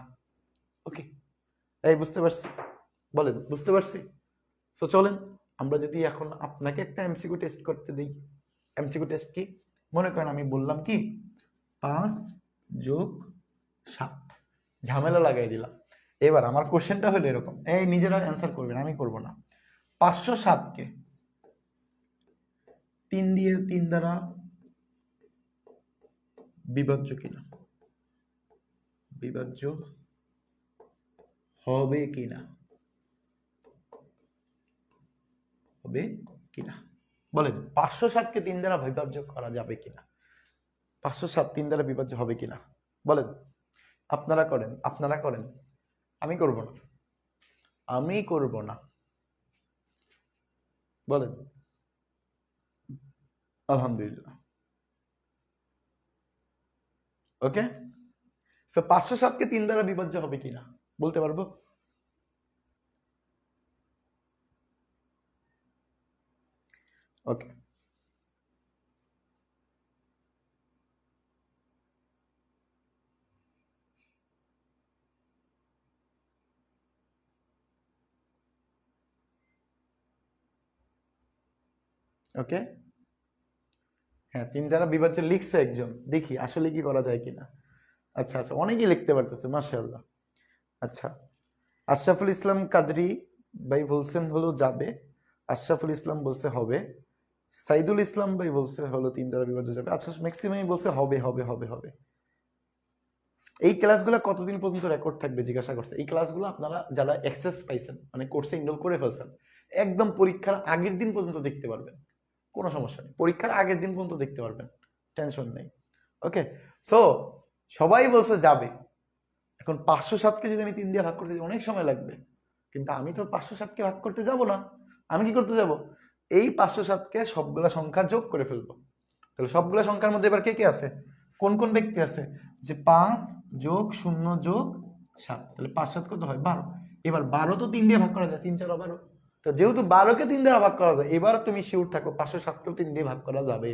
ওকে, এই বুঝতে পারছি? বলেন বুঝতে পারছি? সো চলেন আমরা যদি এখন আপনাকে একটা এমসিকিউ টেস্ট করতে দিই। এমসিকিউ টেস্ট কি? মনে করেন আমি বললাম কি 5 যোগ 7, ঝামেলা লাগাই দিলাম। এবার আমার কোশ্চেনটা হলো এরকম, এই নিজেরা অ্যান্সার করবেন, আমি করব না। 507কে 3 দিয়ে 3 দ্বারা বিভাজ্য কিনা, বিভাজ্য হবে কিনা, হবে কিনা বলেন। 507কে 3 দ্বারা বিভাজ্য করা যাবে কিনা, 507 3 দ্বারা বিভাজ্য হবে কিনা বলেন। আপনারা করেন, আপনারা করেন, আমি করব না, আমি করব না, বলেন। আলহামদুলিল্লাহ। ওকে, সো 507কে 3 দ্বারা বিভাজ্য হবে কিনা বলতে পারবো? ওকে, ওকে, হ্যাঁ 3 দ্বারা বিভাজ্য লিখছে একজন, দেখি আসলে কি করা যায় কিনা। আচ্ছা আচ্ছা, অনেকেই লিখতে পারতেছে, মাশাআল্লাহ। আচ্ছা, আশরাফুল ইসলাম কাদরি ভাই বলছেন হলো যাবে, আশরাফুল ইসলাম বলছে হবে, সাইদুল ইসলাম ভাই বলছে হলো 3 দ্বারা বিভাজ্য যাবে। আচ্ছা, ম্যাক্সিমামই বলছে হবে হবে হবে হবে। এই ক্লাসগুলো কতদিন পর্যন্ত রেকর্ড থাকবে জিজ্ঞাসা করছে। এই ক্লাসগুলো আপনারা যারা অ্যাক্সেস পাইছেন, মানে কোর্সে এনরোল করে ফেলছেন, একদম পরীক্ষার আগের দিন পর্যন্ত দেখতে পারবেন, কোনো সমস্যা নেই। পরীক্ষার আগের দিন পর্যন্ত দেখতে পারবেন, টেনশন নেই। ওকে, সো সবাই বলছে যাবে। এখন 507কে যদি আমি 3 দিয়ে ভাগ করতে যাই অনেক সময় লাগবে, কিন্তু আমি তো 507কে ভাগ করতে যাব না। আমি কি করতে যাব, এই 507কে সবগুলা সংখ্যা যোগ করে ফেলবো। তাহলে সবগুলা সংখ্যার মধ্যে এবার কে কে আছে, কোন কোন ব্যক্তি আছে, যে 5 যোগ 0 যোগ 7, তাহলে 5 7 কত হয় 12। এবার 12 তো 3 দিয়ে ভাগ করা যায়, 3 4 12। তো যেহেতু 12কে 3 দিয়ে ভাগ করা যায়, এবার তুমি শিওর থাকো 507কেও 3 দিয়ে ভাগ করা যাবে।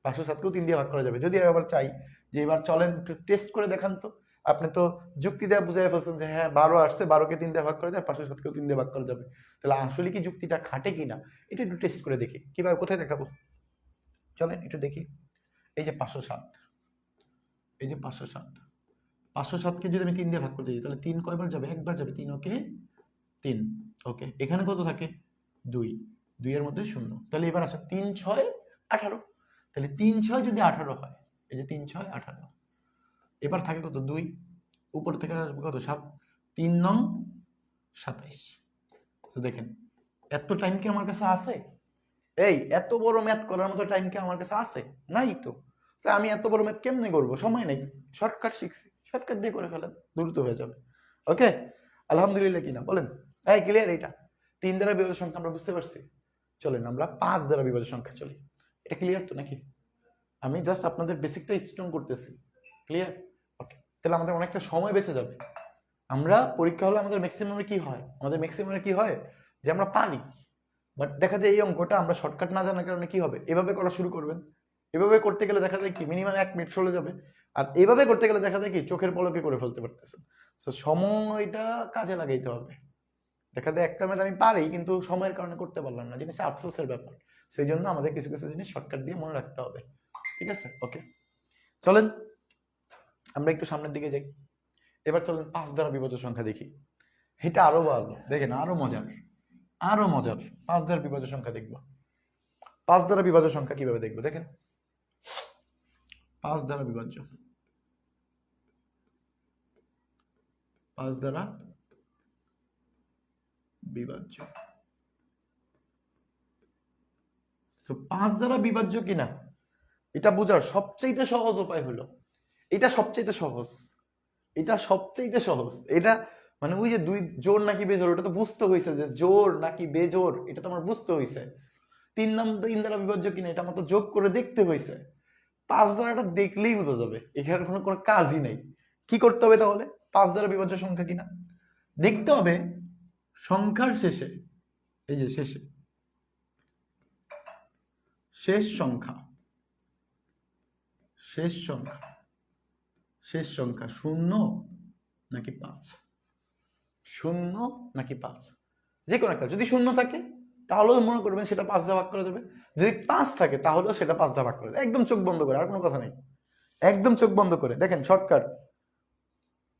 507কেও 3 দিয়ে ভাগ করা যাবে। যদি এবার চাই যে এবার চলেন একটু টেস্ট করে দেখান তো, আপনি তো যুক্তি দেওয়া বুঝাই ফেলছেন যে হ্যাঁ 12 আসছে, 12কে 3 দিয়ে ভাগ করা যায়, 507কেও 3 দিয়ে ভাগ করা যাবে, তাহলে আসলে কি যুক্তিটা খাটে কিনা এটা একটু টেস্ট করে দেখি। কিভাবে, কোথায় দেখাবো, চলেন একটু দেখি। এই যে 507, এই যে 507, 507কে যদি আমি 3 দিয়ে ভাগ করতে দিই তাহলে 3 কয়বার যাবে, একবার যাবে, 3 ওকে 3। ওকে, এখানে কত থাকে 2, 2 এর মধ্যে 0, তাহলে এবার আসে 3 6 18, তাহলে 3 6 যদি 18 হয়, এই যে 3 6 18, এবার থাকে কত 2, উপর থেকে আসবে কত 7, 3 9 27। তো দেখেন এত টাইম কি আমার কাছে আছে, এই এত বড় ম্যাথ করার মতো টাইম কি আমার কাছে আছে, নাই তো। তা আমি এত বড় ম্যাথ কেমনে করবো, সময় নেই, শর্টকাট শিখছি, শর্টকাট দিয়ে করে ফেলেন, দ্রুত হয়ে যাবে। ওকে, আলহামদুলিল্লাহ কিনা বলেন, এই ক্লিয়ার। এটা 3 দ্বারা বিভাজ্য সংখ্যা আমরা বুঝতে পারছি, চলেন আমরা 5 দ্বারা বিভাজ্য সংখ্যা চলি। এটা ক্লিয়ার তো নাকি, আমি জাস্ট আপনাদের বেসিকটা স্ট্রং করতেছি, ক্লিয়ার। ওকে, তাহলে আমাদের অনেকটা সময় বেঁচে যাবে। আমরা পরীক্ষা হলে আমাদের ম্যাক্সিমামে কি হয়, আমাদের ম্যাক্সিমামে কি হয় যে আমরা পারি, বাট দেখা যায় এই অঙ্কটা আমরা শর্টকাট না জানার কারণে কি হবে, এভাবে করা শুরু করবেন, এভাবে করতে গেলে দেখা যায় কি মিনিমাম 1 মিনিট চলে যাবে, আর এভাবে করতে গেলে দেখা যায় কি চোখের পলকে করে ফেলতে পারতেছেন। তো সময়টা কাজে লাগাইতে হবে। দেখা যায় একটা ম্যাচ আমি পারি কিন্তু সময়ের কারণে করতে পারলাম না, জিনিসটা আফসোসের ব্যাপার। সেই জন্য আমাদের কিছু কিছু জিনিস শর্টকাট দিয়ে মনে রাখতে হবে, ঠিক আছে। ওকে, চলেন আমরা একটু সামনের দিকে যাই। এবার চলেন 5 দ্বারা বিভাজ্য সংখ্যা দেখি। এটা আরো ভালো, দেখেন আরো মজার, আরো মজার। 5 দ্বারা বিভাজ্য সংখ্যা দেখবো। 5 দ্বারা বিভাজ্য সংখ্যা কিভাবে দেখবো দেখেন, 5 দ্বারা বিভাজ্য, 5 দ্বারা বিভাজ্য। তো 5 দ্বারা বিভাজ্য কিনা এটা বোঝার সবচেয়ে সহজ উপায় হলো, এটা সবচেয়ে সহজ, এটা সবচেয়ে সহজ। এটা মানে ওই যে দুই জোর নাকি বেজোর, ওটা তো বুঝতে হয়েছে যে জোর নাকি বেজোর, এটা তো আমার বুঝতে হয়েছে। 3 দ্বারা বিভাজ্য কিনা এটা আমার তো যোগ করে দেখতে হয়েছে। 5 দ্বারাটা দেখলেই বোঝা যাবে, এখানে কোনো কোনো কাজই নেই। কি করতে হবে তাহলে, 5 দ্বারা বিভাজ্য সংখ্যা কিনা দেখতে হবে সংখ্যার শেষে, এই যে শেষে, শেষ সংখ্যা, শেষ সংখ্যা, শেষ সংখ্যা 0 নাকি 5, 0 নাকি 5, যে কোনো একটা। যদি 0 থাকে তাহলেও মনে করবেন সেটা 5 দিয়ে ভাগ করা যাবে, যদি 5 থাকে তাহলেও সেটা 5 দিয়ে ভাগ করা যাবে। একদম চোখ বন্ধ করে, আর কোনো কথা নেই, একদম চোখ বন্ধ করে দেখেন শর্টকাট।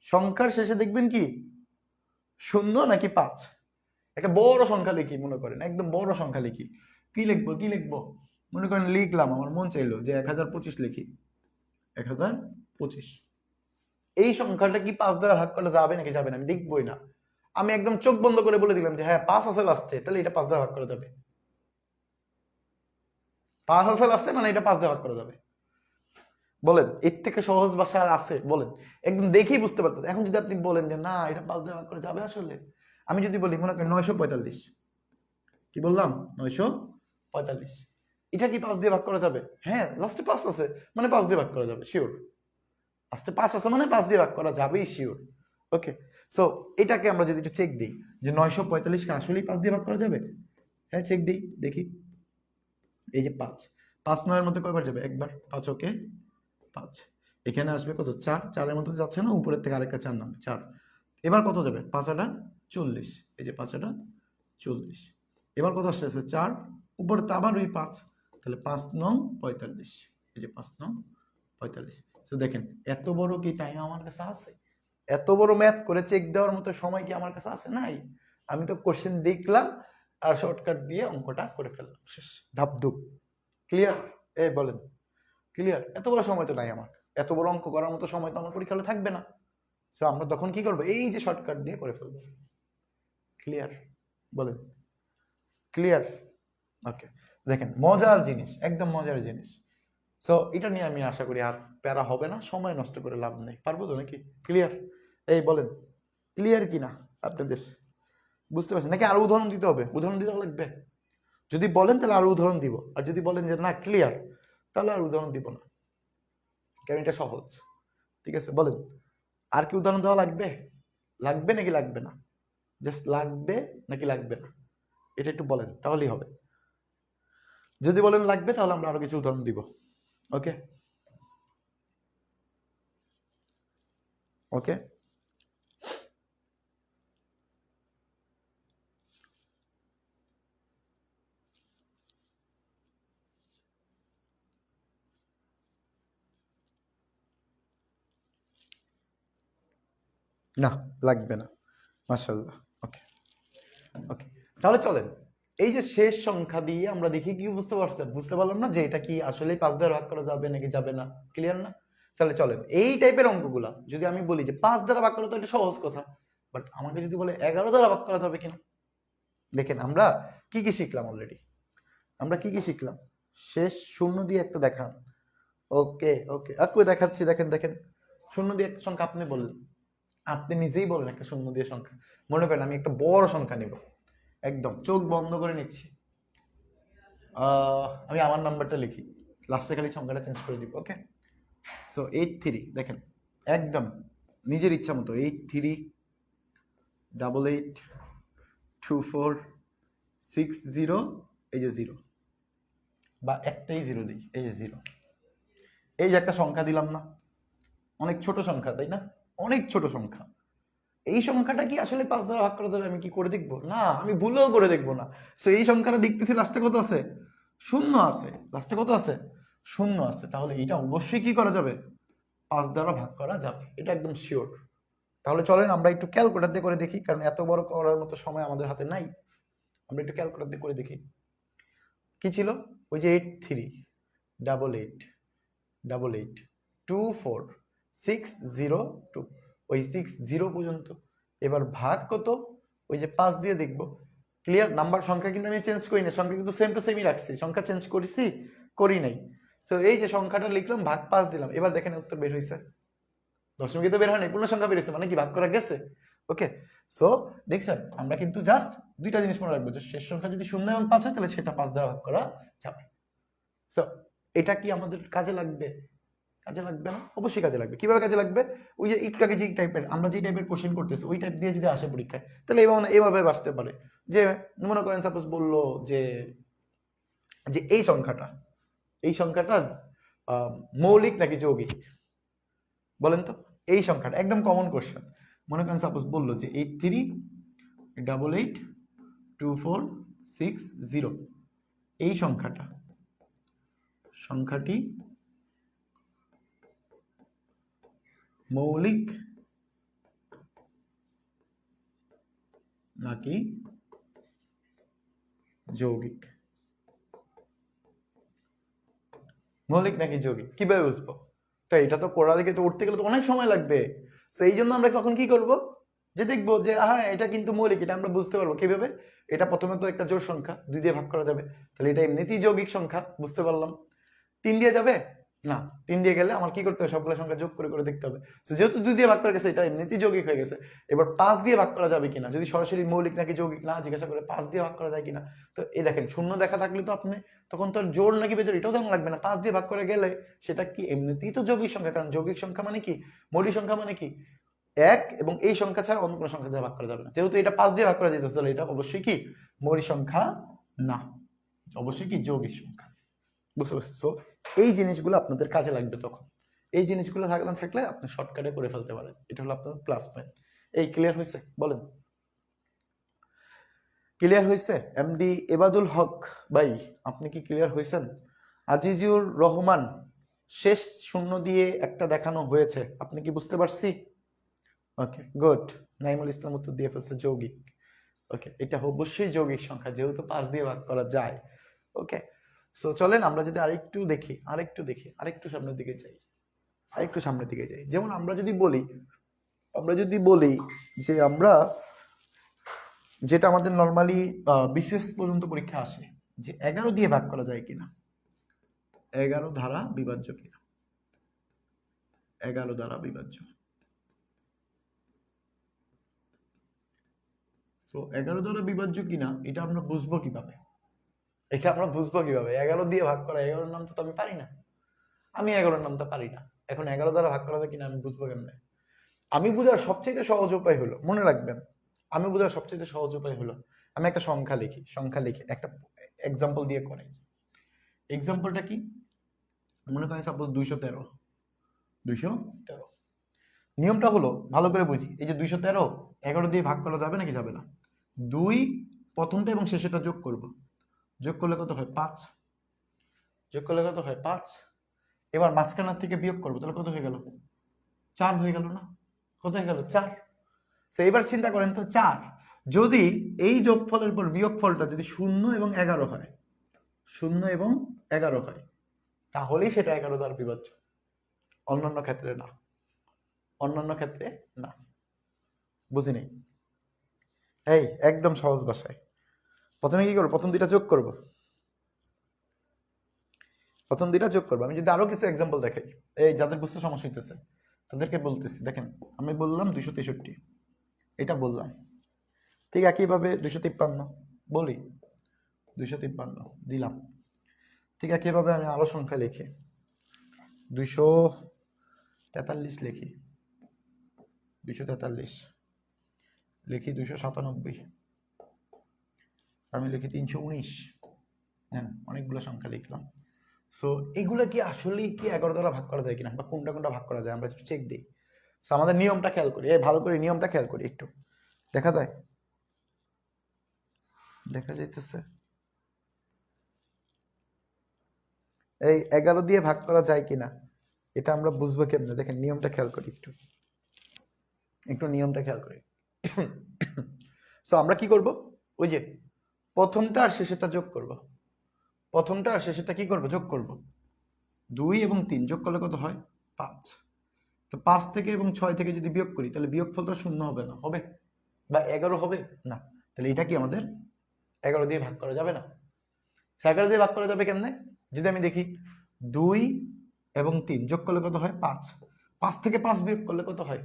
সংখ্যার শেষে দেখবেন কি 0 নাকি 5, একটা বড় সংখ্যা লিখি, মনে করেন একদম বড় সংখ্যা লিখি। কি লিখবো, কি লিখবো, মনে করেন লিখলাম, আমার মন চাইলো যে 1025 লিখি, 1025। এই সংখ্যাটা কি 5 দ্বারা ভাগ করা যাবে নাকি যাবে না আমি দেখবই না, আমি একদম চোখ বন্ধ করে বলে দিলাম যে হ্যাঁ 5 আছে লাস্টে, তাহলে এটা 5 দ্বারা ভাগ করা যাবে। 5 আছে লাস্টে মানে এটা 5 দ্বারা ভাগ করা যাবে। বলেন এর থেকে সহজ ভাষা আর আছে বলেন, একদম দেখেই বুঝতে পারতেন। এখন যদি আপনি বলেন যে না এটা 5 দ্বারা ভাগ করা যাবে, আসলে আমি যদি বলি মনে করেন 945, কি বললাম 945, এটা কি 5 দিয়ে ভাগ করা যাবে, হ্যাঁ লাস্টে 5 আছে মানে 5 দিয়ে ভাগ করা যাবে শিওর, লাস্টে 5 আছে মানে 5 দিয়ে ভাগ করা যাবেই শিওর। ওকে, সো এটাকে আমরা যদি একটু চেক দিই যে 945কে আসলেই 5 দিয়ে ভাগ করা যাবে, হ্যাঁ চেক দিই দেখি। এই যে 5, 5 9 মধ্যে কয়বার যাবে, একবার, 5 ওকে 5, এখানে আসবে কত 4, 4 মধ্যে যাচ্ছে না, উপরের থেকে আরেকটা 4 নামবে 4, এবার কত যাবে 5 আটা 40, এই যে 5 আটা 40, এবার কত আসছে 4, উপরে তো আবার ওই 5, তাহলে 5 9 45, এই যে 5 9 45। তো দেখেন এত বড় কি টাইম আমার কাছে আছে, এত বড় ম্যাথ করে চেক দেওয়ার মতো সময় কি আমার কাছে আছে, নাই। আমি তো কোশ্চেন দেখলাম আর শর্টকাট দিয়ে অঙ্কটা করে ফেললাম, শেষ, ধাপধুপ, ক্লিয়ার। এই বলেন ক্লিয়ার, এত বড় সময় তো নাই আমার, এত বড় অঙ্ক করার মতো সময় তো আমার পরীক্ষা হলে থাকবে না। তো আমরা তখন কি করবো, এই যে শর্টকাট দিয়ে করে ফেলবো, ক্লিয়ার বলেন, ক্লিয়ার। ওকে, দেখেন মজার জিনিস, একদম মজার জিনিস। সো এটা নিয়ে আমি আশা করি আর প্যারা হবে না, সময় নষ্ট করে লাভ নেই। পারবো তো নাকি? ক্লিয়ার? এই বলেন ক্লিয়ার কি না আপনাদের? বুঝতে পারছেন নাকি? আরো উদাহরণ দিতে হবে? উদাহরণ দিতে লাগবে? যদি বলেন তাহলে আরো উদাহরণ দিব, আর যদি বলেন যে না ক্লিয়ার, তাহলে আর উদাহরণ দিব না, কারণ এটা সহজ। ঠিক আছে, বলেন আর কি উদাহরণ দেওয়া লাগবে? লাগবে নাকি লাগবে না? জাস্ট লাগবে নাকি লাগবে না, এটা একটু বলেন, তাহলেই হবে। যদি বলেন লাগবে, তাহলে আমরা আরো কিছু উদাহরণ দিব। ওকে ওকে, না লাগবে না, মাশাআল্লাহ। ওকে ওকে, তাহলে চলেন এই যে শেষ সংখ্যা দিয়ে আমরা দেখি কি বুঝতে পারছেন? বুঝতে পারলাম না যে এটা কি আসলে 5 দ্বারা ভাগ করা যাবে নাকি যাবে না? ক্লিয়ার না? তাহলে চলেন এই টাইপের অঙ্কগুলা যদি আমি বলি যে 5 দ্বারা ভাগ করা, তো এটা সহজ কথা, বাট আমাকে যদি বলে 11 দ্বারা ভাগ করা যাবে কিনা, দেখেন আমরা কি কি শিখলাম অলরেডি। আমরা কি কি শিখলাম? শেষ শূন্য দিয়ে একটা দেখান। ওকে ওকে, একটু দেখাচ্ছি, দেখেন দেখেন, শূন্য দিয়ে একটা সংখ্যা আপনি বললেন, আপনি নিজেই বলেন একটা শূন্য দিয়ে সংখ্যা। মনে করেন আমি একটা বড় সংখ্যা নিব, একদম চোখ বন্ধ করে নিচ্ছি। আমি আমার নাম্বারটা লিখি, লাস্টে খালি সংখ্যাটা চেঞ্জ করে দিব। ওকে, সো 83, দেখেন একদম নিজের ইচ্ছা মতো 83882460, এই যে 0, বা একটাই 0 দিই, এই যে 0। এই যে একটা সংখ্যা দিলাম না, অনেক ছোট সংখ্যা তাই না? অনেক ছোট সংখ্যা। এই সংখ্যাটা কি আসলে 5 দ্বারা ভাগ করা যাবে? আমি কি করে দেখবো? না, আমি ভুলেও করে দেখবো না। সো এই সংখ্যাটা দেখতেছি লাস্টে কত আছে? শূন্য আছে। লাস্টে কত আছে? শূন্য আছে। তাহলে এটা অবশ্যই কি করা যাবে? 5 দ্বারা ভাগ করা যাবে, এটা একদম শিওর। তাহলে চলেন আমরা একটু ক্যালকুলেটর দিয়ে করে দেখি, কারণ এত বড় করার মতো সময় আমাদের হাতে নাই। আমরা একটু ক্যালকুলেটর দিয়ে করে দেখি। কি ছিল? ওই যে 8388882460 ওই 60 পর্যন্ত। এবার ভাগ কত? ওই যে 5 দিয়ে দেখব। ক্লিয়ার? নাম্বার সংখ্যা কিন্তু আমি চেঞ্জ করি না, সংখ্যা কিন্তু সেম টু সেমই রাখছি। সংখ্যা চেঞ্জ করেছি? করি নাই। তো এই যে সংখ্যাটা লিখলাম, ভাগ 5 দিলাম, এবার দেখেন উত্তর বের হয়েছে। দশমিকে তো বের হয় নাই, পূর্ণ সংখ্যা বের হয়েছে, মানে কি ভাগ করা গেছে। ওকে, সো দেখছেন আমরা কিন্তু জাস্ট দুইটা জিনিস মনে রাখবো, যে শেষ সংখ্যা যদি 0 এবং 5 হয়, তাহলে সেটা 5 দ্বারা ভাগ করা যাবে। সো এটা কি আমাদের কাজে লাগবে? কাজে লাগবে না? অবশ্যই কাজে লাগবে। কিভাবে কাজে লাগবে? ওই যে একটু আগে যে টাইপের আমরা যে টাইপের কোশ্চেন করতেছি, ওই টাইপ দিয়ে যদি আসে পরীক্ষায়, তাহলে এইভাবে আসতে পারে। যে মনে করেন সাপোজ বললো যে যে এই সংখ্যাটা মৌলিক নাকি যৌগিক, বলেন তো। এই সংখ্যাটা একদম কমন কোশ্চেন। মনে করেন সাপোজ বললো যে 83882460, এই সংখ্যাটি মৌলিক নাকি যৌগিক? মৌলিক নাকি যৌগিক কিভাবে বুঝবো? তো এটা তো পড়া দিকে তো উঠতে গেলে তো অনেক সময় লাগবে। সেই জন্য আমরা তখন কি করব, যে দেখবো যে হ্যাঁ এটা কিন্তু মৌলিক, এটা আমরা বুঝতে পারবো কিভাবে। এটা প্রথমে তো একটা জোড় সংখ্যা, 2 দিয়ে ভাগ করা যাবে, তাহলে এটা এমনিতেই যৌগিক সংখ্যা, বুঝতে পারলাম। 3 দিয়ে যাবে না, 3 দিয়ে গেলে আমার কি করতে হবে? সবগুলো সংখ্যা যোগ করে করে দেখতে হবে। যেহেতু 2 দিয়ে ভাগ করে গেছে, এটা এমনিতেই যৌগিক হয়ে গেছে। এবার 5 দিয়ে ভাগ করা যাবে কিনা, যদি সরাসরি মৌলিক নাকি যৌগিক না জিজ্ঞাসা করে 5 দিয়ে ভাগ করা যায় কিনা। তো এই দেখেন শূন্য দেখা থাকলে তো আপনি তখন তো জোড় নাকি বেজোড় এটাও জানা লাগবে না, 5 দিয়ে ভাগ করে গেলে সেটা কি এমনিতেই তো যৌগিক সংখ্যা। কারণ যৌগিক সংখ্যা মানে কি, মৌলিক সংখ্যা মানে কি, এক এবং এই সংখ্যা ছাড়া অন্য কোনো সংখ্যা দিয়ে ভাগ করা যাবে না। যেহেতু এটা 5 দিয়ে ভাগ করা যেতেছে, তাহলে এটা অবশ্যই কি মৌলিক সংখ্যা না, অবশ্যই কি যৌগিক সংখ্যা। বুঝতে পারছি? সো এই জিনিসগুলো আপনাদের কাজে লাগবে তখন। এই জিনিসগুলো থাকলে আপনি শর্টকাটে করে ফেলতে পারেন। এটা হলো আপনার প্লাস পয়েন্ট। এই ক্লিয়ার হয়েছে? বলেন ক্লিয়ার হয়েছে? এমডি এবাদুল হক ভাই, আপনি কি ক্লিয়ার হয়েছেন? আজিজুর রহমান, শেষ শূন্য দিয়ে একটা দেখানো হয়েছে, আপনি কি বুঝতে পারছি? Okay good. নাইমুল ইসলাম উত্তর দিয়ে ফেলছে যৌগিক। ওকে, এটা অবশ্যই যৌগিক সংখ্যা, যেহেতু 5 দিয়ে ভাগ করা যায়। ওকে, সো চলেন আমরা যদি আরেকটু দেখি, আরেকটু সামনের দিকে যাই। যেমন আমরা যদি বলি যে আমরা যেটা আমাদের নর্মালি বিসিএস পর্যন্ত পরীক্ষা আসে, যে 11 দিয়ে ভাগ করা যায় কিনা। 11 দ্বারা বিভাজ্য কিনা, 11 দ্বারা বিভাজ্য। তো 11 দ্বারা বিভাজ্য কিনা এটা আমরা বুঝবো কিভাবে? 11 দিয়ে ভাগ করা, 11 নাম তো আমি পারি না, আমি 11 নামটা পারি না। এখন 11 দ্বারা ভাগ করা যায় কিনা আমি বুঝবো কেমনে? আমি বোঝার সবচেয়ে সহজ উপায় হলো, মনে রাখবেন, আমি বোঝার সবচেয়ে সহজ উপায় হলো আমি একটা সংখ্যা লিখি একটা এক্সাম্পল দিয়ে করাই। এক্সাম্পলটা কি? মনে করেন সাপোজ 213। নিয়মটা হলো ভালো করে বুঝি, এই যে 213 11 দিয়ে ভাগ করা যাবে নাকি যাবে না? 2 প্রথমটা এবং শেষেরটা যোগ করব, যোগ করলে কত হয়? 5। যোগ করলে কত হয়? 5। এবার মাঝখানার থেকে বিয়োগ করবো, তাহলে কত হয়ে গেল? 4 হয়ে গেল না? কত হয়ে গেল? 4। তো এবার চিন্তা করেন তো, 4 যদি এই যোগফলের পর বিয়োগফলটা যদি 0 এবং 11 হয়, 0 এবং 11 হয়, তাহলেই সেটা 11 দ্বারা বিভাজ্য, অন্যান্য ক্ষেত্রে না, অন্যান্য ক্ষেত্রে না। বুঝিনি? এই একদম সহজ ভাষায় প্রথমে কি করবো? প্রথম দুইটা যোগ করব, প্রথম দুইটা যোগ করবো। আমি যদি আরো কিছু এক্সাম্পল দেখাই, এই যাদের বুঝতে সমস্যা হইতেছে তাদেরকে বলতেছি, দেখেন আমি বললাম 263, এটা বললাম, ঠিক একইভাবে 253 বলি, 253 দিলাম। ঠিক একইভাবে আমি আরো সংখ্যা লিখি, 243 লিখি, 243 লিখি, 297 আমি লিখি, 319। হ্যাঁ, অনেকগুলো সংখ্যা লিখলাম। সো এগুলো কি আসলেই কি 11 দ্বারা ভাগ করা যায় কিনা, বা কোনটা কোনটা ভাগ করা যায় আমরা একটু চেক দিই। সো আমাদের নিয়মটা খেয়াল করি, ভালো করে নিয়মটা খেয়াল করি, একটু দেখা যায়, দেখা যাইতেছে। এই 11 দিয়ে ভাগ করা যায় কিনা এটা আমরা বুঝবো কেমনে? দেখেন নিয়মটা খেয়াল করি, একটু একটু নিয়মটা খেয়াল করি। সো আমরা কি করব? ওই যে প্রথমটা আর শেষেরটা যোগ করব, প্রথমটা আর শেষেরটা কি করব? যোগ করব। 2 এবং 3 যোগ করলে কত হয়? 5। তো 5 থেকে এবং 6 থেকে যদি বিয়োগ করি তাহলে বিয়োগফলটা 0 হবে না? হবে? বা 11 হবে না? তাহলে এটা কি আমাদের 11 দিয়ে ভাগ করা যাবে না? 11 দিয়ে ভাগ করা যাবে কেমনে? যদি আমি দেখি 2 এবং 3 যোগ করলে কত হয়? 5। 5 থেকে 5 বিয়োগ করলে কত হয়?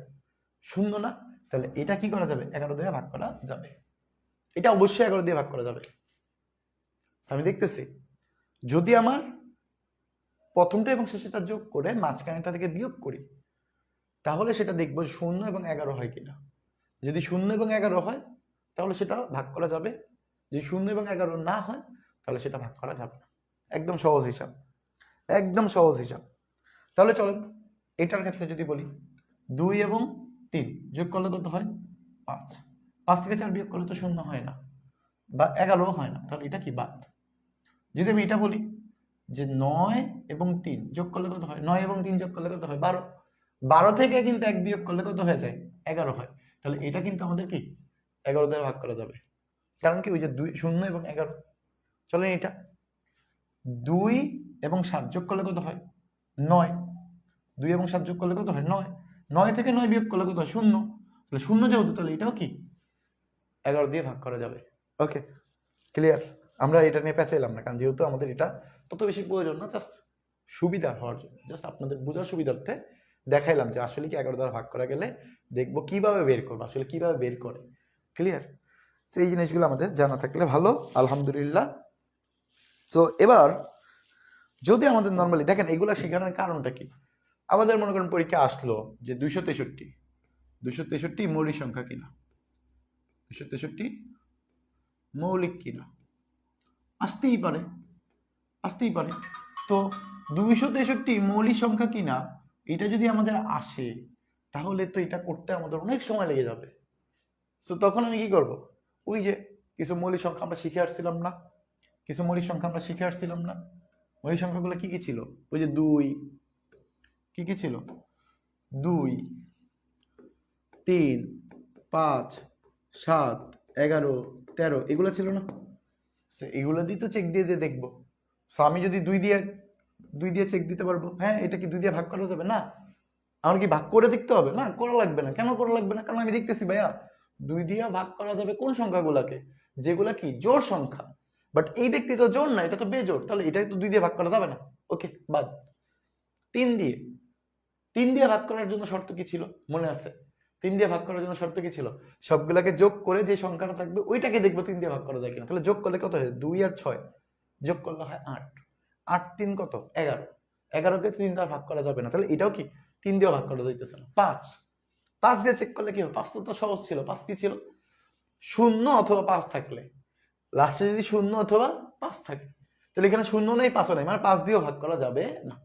0 না? তাহলে এটা কি করা যাবে? 11 দিয়ে ভাগ করা যাবে। এটা অবশ্যই 11 দিয়ে ভাগ করা যাবে। আমি দেখতেছি যদি আমার প্রথমটা এবং শেষেরটা যোগ করে মাঝখানেটা থেকে বিয়োগ করি, তাহলে সেটা দেখবো 0 এবং 11 হয় কিনা। যদি 0 এবং 11 হয় তাহলে সেটা ভাগ করা যাবে, যদি 0 এবং 11 না হয় তাহলে সেটা ভাগ করা যাবে না। একদম সহজ হিসাব, একদম সহজ হিসাব। তাহলে চলেন এটার ক্ষেত্রে যদি বলি 2 এবং 3 যোগ করলে কত হয়? 5। 5 থেকে 4 বিয়োগ করলে তো 0 হয় না, বা 11 হয় না, তাহলে এটা কি? বাদ। যদি আমি এটা বলি যে 9 এবং 3 যোগ করলে কত হয়? 9 এবং 3 যোগ করলে কত হয়? 12। 12 থেকে কিন্তু 1 বিয়োগ করলে কত হয়ে যায়? 11 হয়। তাহলে এটা কিন্তু আমাদের কি 11 দ্বারা ভাগ করা যাবে, কারণ কি ওই যে 0 এবং 11। চলেন এটা 2 এবং 7 যোগ করলে কত হয়? 9। 2 এবং 7 যোগ করলে কত হয়? 9। 9 থেকে 9 বিয়োগ করলে কত হয়? 0। তাহলে 0 যেহেতু, তাহলে এটাও কি 11 দিয়ে ভাগ করা যাবে। ওকে, ক্লিয়ার? আমরা এটা নিয়ে পেঁচাইলাম না, কারণ যেহেতু আমাদের এটা তত বেশি প্রয়োজন না, জাস্ট সুবিধা হওয়ার জন্য, জাস্ট আপনাদের বোঝার সুবিধার্থে দেখাইলাম যে আসলে কি 11 দ্বারা ভাগ করা গেলে দেখবো কিভাবে বের করবো, আসলে কিভাবে বের করে। ক্লিয়ার? সেই জিনিসগুলো আমাদের জানা থাকলে ভালো, আলহামদুলিল্লাহ। তো এবার যদি আমাদের নর্মালি দেখেন এগুলা শেখানোর কারণটা কি, আমাদের মনে করেন পরীক্ষা আসলো যে 263 মৌলিক সংখ্যা কিনা, 263 মৌলিক কিনা, আসতেই পারে, আসতেই পারে। তো 263 মৌলিক সংখ্যা কিনা এটা যদি আমাদের আসে, তাহলে তো এটা করতে আমাদের অনেক সময় লেগে যাবে। তো তখন আমি কি করব? ওই যে কিছু মৌলিক সংখ্যা আমরা শিখে আসছিলাম না, কিছু মৌলিক সংখ্যা আমরা শিখে আসছিলাম না। মৌলিক সংখ্যাগুলো কি কি ছিল? ওই যে 2, কি কি ছিল? 2, 3, 5, 7, 11, 13 এগুলো ছিল না? এগুলো দিয়ে তো চেক দিয়ে দিয়ে দেখবো। সো আমি যদি 2 দিয়ে চেক দিতে পারবো, হ্যাঁ এটা কি 2 দিয়ে ভাগ করা যাবে? না। আমার কি ভাগ করে দেখতে হবে? না, করা লাগবে না। কেন করা লাগবে না? কারণ আমি দেখতেছি ভাইয়া 2 দিয়ে ভাগ করা যাবে কোন সংখ্যাগুলোকে? যেগুলা কি জোড় সংখ্যা। বাট এই ব্যক্তি তো জোড় না, এটা তো বেজোড়, তাহলে এটা তো 2 দিয়ে ভাগ করা যাবে না। ওকে, বাদ। 3 দিয়ে ভাগ করার জন্য শর্ত কি ছিল মনে আছে? 3 দিয়ে ভাগ করার জন্য শর্ত কি ছিল? সবগুলাকে যোগ করে যে সংখ্যাটা থাকবে ওইটাকে দেখবো 3 দিয়ে ভাগ করা যায় কিনা। তাহলে যোগ করলে কত হয়? 2 আর 6 যোগ করলে হয় 8। 8 3 কত? 11। 11কে 3 দ্বারা ভাগ করা যাবে না, তাহলে এটাও কি 3 দিয়ে ভাগ করা যাইতেছে না। 5 দিয়ে চেক করলে কি হবে? 5 তো সহজ ছিল। 5 কি ছিল? 0 অথবা 5 থাকলে, লাস্টে যদি 0 অথবা 5 থাকে, তাহলে এখানে 0 নেই 5ও নেই, মানে 5 দিয়েও ভাগ করা যাবে না।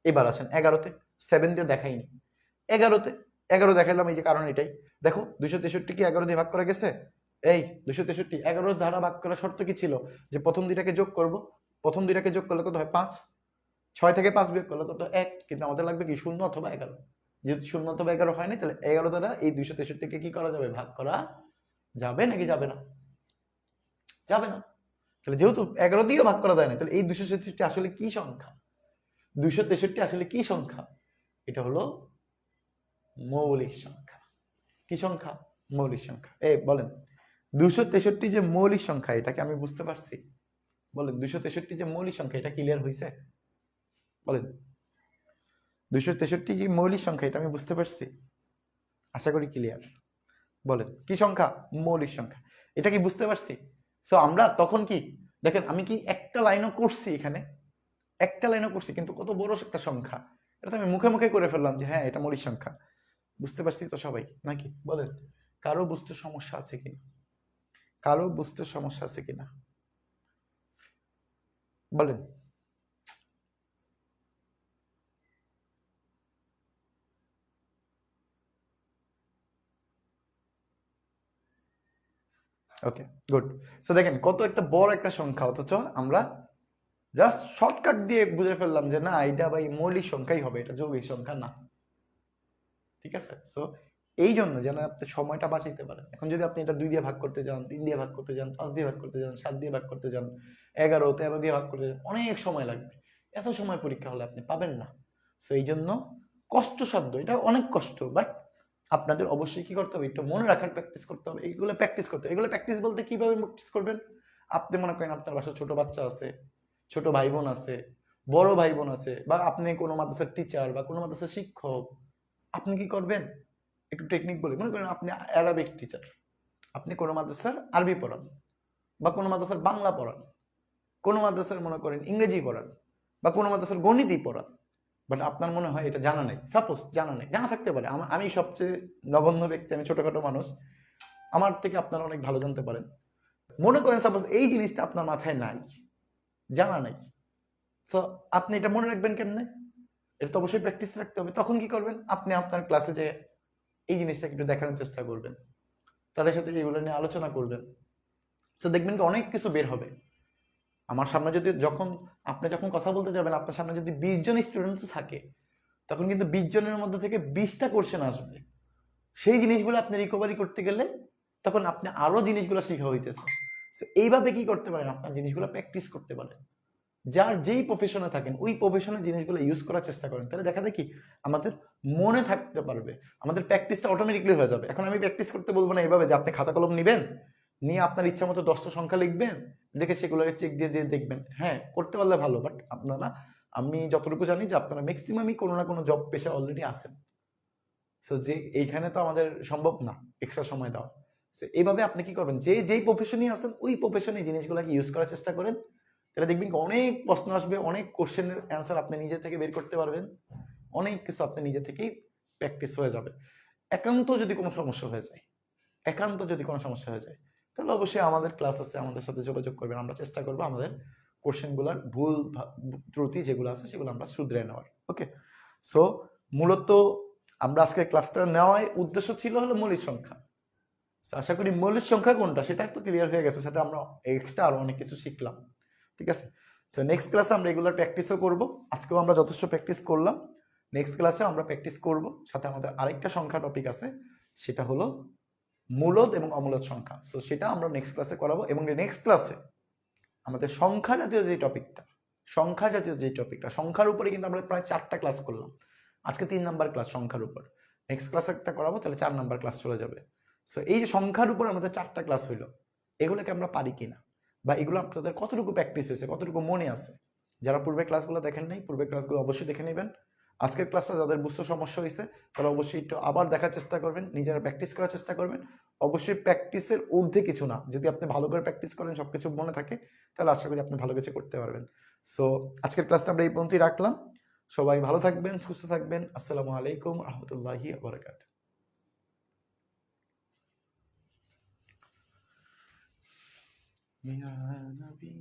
এবার আসেন 11তে। 7 দিয়ে দেখাইনি। 11তে 11 দেখাইলাম, এই যে কারণ এটাই। দেখো 263 কি 11 দিয়ে ভাগ করা গেছে? এই 263 11 দ্বারা ভাগ করার শর্ত কি ছিল? যে প্রথম দুইটাকে যোগ করব, প্রথম দুইটাকে যোগ করলে কত হয়? 5। 6 থেকে 5 বিয়োগ করলে কত? 1। কিন্তু আমাদের লাগবে কি 0 অথবা 11। যেহেতু 0 অথবা 11 হয়নি, তাহলে 11 দ্বারা এই 263 কে কি করা যাবে? ভাগ করা যাবে নাকি যাবে না? যাবে না। তাহলে যেহেতু 11 দিয়েও ভাগ করা যায় না, তাহলে এই 263 আসলে কি সংখ্যা? 263 আসলে কি সংখ্যা? এটা হলো মৌলিক সংখ্যা। কি সংখ্যা? মৌলিক সংখ্যা। বলেন 263 যে মৌলিক সংখ্যা, এটাকে আমি বুঝতে পারছি? বলেন 263 যে মৌলিক সংখ্যা, এটা ক্লিয়ার হয়েছে? বলেন 263 যে মৌলিক সংখ্যা, এটা আমি বুঝতে পারছি? আশা করি ক্লিয়ার। বলেন কি সংখ্যা? মৌলিক সংখ্যা। এটা কি বুঝতে পারছি? সো আমরা তখন কি দেখেন, আমি কি একটা লাইনও করছি এখানে, একটা লাইনও করছি, কিন্তু কত বড় একটা সংখ্যা, এটা তো আমি মুখে মুখে করে ফেললাম যে হ্যাঁ এটা মৌলিক সংখ্যা। বুঝতে পারছি তো সবাই নাকি? বলেন কারো বুঝতে সমস্যা আছে কিনা? কারো বুঝতে সমস্যা আছে কিনা বলেন। ওকে, গুড। সো দেখেন কত একটা বড় একটা সংখ্যা, অথচ আমরা জাস্ট শর্টকাট দিয়ে বুঝে ফেললাম যে না এটা ভাই মৌলিক সংখ্যাই হবে, এটা যৌগিক সংখ্যা না। ঠিক আছে? সো এই জন্য যেন আপনি সময়টা বাঁচাইতে পারেন। এখন যদি আপনি এটা 2 দিয়ে ভাগ করতে যান, 3 দিয়ে ভাগ করতে যান, 5 দিয়ে ভাগ করতে যান, 7 দিয়ে ভাগ করতে যান, 11 13 দিয়ে ভাগ করতে যান, অনেক সময় লাগবে। এত সময় পরীক্ষা হলে আপনি পাবেন না। সো এই জন্য কষ্টসাধ্য, এটা অনেক কষ্ট, বাট আপনাদের অবশ্যই কি করতে হবে? একটু মনে রাখার প্র্যাকটিস করতে হবে। এইগুলো প্র্যাকটিস করতে হবে। এগুলো প্র্যাকটিস বলতে কিভাবে প্র্যাকটিস করবেন? আপনি মনে করেন আপনার বাসায় ছোট বাচ্চা আছে, ছোট ভাই বোন আছে, বড় ভাই বোন আছে, বা আপনি কোনো মাদ্রাসার টিচার বা কোনো মাদ্রাসার শিক্ষক, আপনি কি করবেন? একটু টেকনিক বলি। মনে করেন আপনি অ্যারাবিক টিচার, আপনি কোনো মাদ্রাসার আরবি পড়ান, বা কোনো মাদ্রাসার বাংলা পড়ান, কোনো মাদ্রাসার মনে করেন ইংরেজি পড়ান, বা কোনো মাদ্রাসার গণিতই পড়ান, বাট আপনার মনে হয় এটা জানা নেই। সাপোজ জানা নেই, জানা থাকতে পারে, আমি সবচেয়ে নগণ্য ব্যক্তি, আমি ছোটখাটো মানুষ, আমার থেকে আপনারা অনেক ভালো জানতে পারেন। মনে করেন সাপোজ এই জিনিসটা আপনার মাথায় নাই, জানা নাই, সো আপনি এটা মনে রাখবেন কেমনে? এটা তো অবশ্যই প্র্যাকটিস রাখতে হবে। তখন কি করবেন? আপনি আপনার ক্লাসে যে এই জিনিসটাকে একটু দেখানোর চেষ্টা করবেন, তাদের সাথে এগুলো নিয়ে আলোচনা করবেন, তো দেখবেন কি অনেক কিছু বের হবে। আমার সামনে যদি আপনি যখন কথা বলতে যাবেন, আপনার সামনে যদি 20 জন স্টুডেন্ট থাকে, তখন কিন্তু 20 জনের মধ্যে থেকে 20টা কোশ্চেন আসবে। সেই জিনিসগুলো আপনি রিকভারি করতে গেলে তখন আপনি আরো জিনিসগুলো শিখা হইতেছে। এইভাবে কি করতে পারেন? আপনার জিনিসগুলো প্র্যাকটিস করতে পারেন। যার যেই প্রফেশনে থাকেন ওই প্রফেশনের জিনিসগুলো ইউজ করার চেষ্টা করেন, তাহলে দেখা যায় কি আমাদের মনে থাকতে পারবে, আমাদের প্র্যাকটিসটা অটোমেটিকলি হয়ে যাবে। এখন আমি প্র্যাকটিস করতে বলবো না এভাবে যে আপনি খাতা কলম নিবেন, নিয়ে আপনার ইচ্ছা মতো 10টা সংখ্যা লিখবেন, দেখে সেগুলোকে চেক দিয়ে দিয়ে দেখবেন। হ্যাঁ, করতে পারলে ভালো, বাট আপনারা, আমি যতটুকু জানি যে আপনারা ম্যাক্সিমামই কোনো না কোনো জব পেশা অলরেডি আছেন। সো যে এইখানে তো আমাদের সম্ভব না এক্সট্রা সময় দেওয়া। এইভাবে আপনি কি করবেন, যে যেই প্রফেশনই আছেন ওই প্রফেশনে জিনিসগুলোকে ইউজ করার চেষ্টা করেন, তাহলে দেখবেন অনেক প্রশ্ন আসবে, অনেক কোশ্চেনের অ্যান্সার আপনি নিজে থেকে বের করতে পারবেন, অনেক কিছু আপনি নিজে থেকেই প্র্যাকটিস হয়ে যাবে। একান্ত যদি কোনো সমস্যা হয়ে যায়, একান্ত যদি কোনো সমস্যা হয়ে যায়, তাহলে অবশ্যই আমাদের ক্লাস আছে, আমাদের সাথে যোগাযোগ করবেন। আমরা চেষ্টা করবো আমাদের কোশ্চেনগুলোর ভুল ত্রুটি যেগুলো আছে সেগুলো আমরা শুধরে নেওয়ার। ওকে, সো মূলত আমরা আজকে ক্লাসটা নেওয়ার উদ্দেশ্য ছিল হলো মৌলিক সংখ্যা। আশা করি মৌলিক সংখ্যা কোনটা সেটা একটু ক্লিয়ার হয়ে গেছে, সেটা আমরা এক্সট্রা আরো অনেক কিছু শিখলাম। ঠিক আছে? সো নেক্সট ক্লাসে আমরা রেগুলার প্র্যাকটিসও করব। আজকেও আমরা যথেষ্ট প্র্যাকটিস করলাম, নেক্সট ক্লাসে আমরা প্র্যাকটিস করব। সাথে আমাদের আরেকটা সংখ্যা টপিক আছে, সেটা হলো মূলদ এবং অমূলদ সংখ্যা। সো সেটা আমরা নেক্সট ক্লাসে করাবো। এবং নেক্সট ক্লাসে আমাদের সংখ্যা জাতীয় যে টপিকটা, সংখ্যার উপরে কিন্তু আমরা প্রায় 4টা ক্লাস করলাম। আজকে 3 নাম্বার ক্লাস সংখ্যার উপর, নেক্সট ক্লাসে একটা করাবো, তাহলে 4 নাম্বার ক্লাস চলে যাবে। সো এই যে সংখ্যার উপর আমাদের 4টা ক্লাস হইলো, এগুলোকে আমরা পারি কিনা, বা এগুলো আপনাদের কতটুকু প্র্যাকটিস হয়েছে, কতটুকু মনে আছে, যারা পূর্বের ক্লাসগুলো দেখেন নাই, পূর্বের ক্লাসগুলো অবশ্যই দেখে নেবেন। আজকের ক্লাসটা যাদের বুঝতে সমস্যা হয়েছে তারা অবশ্যই একটু আবার দেখার চেষ্টা করবেন, নিজেরা প্র্যাকটিস করার চেষ্টা করবেন। অবশ্যই প্র্যাকটিসের ঊর্ধ্বে কিছু না, যদি আপনি ভালো করে প্র্যাকটিস করেন, সব কিছু মনে থাকে, তাহলে আশা করি আপনি ভালো কিছু করতে পারবেন। সো আজকের ক্লাসটা আমরা এই পর্যন্তই রাখলাম। সবাই ভালো থাকবেন, সুস্থ থাকবেন। আসসালামু আলাইকুম রহমতুল্লাহি বারাকাতুহু। ইয়া নবী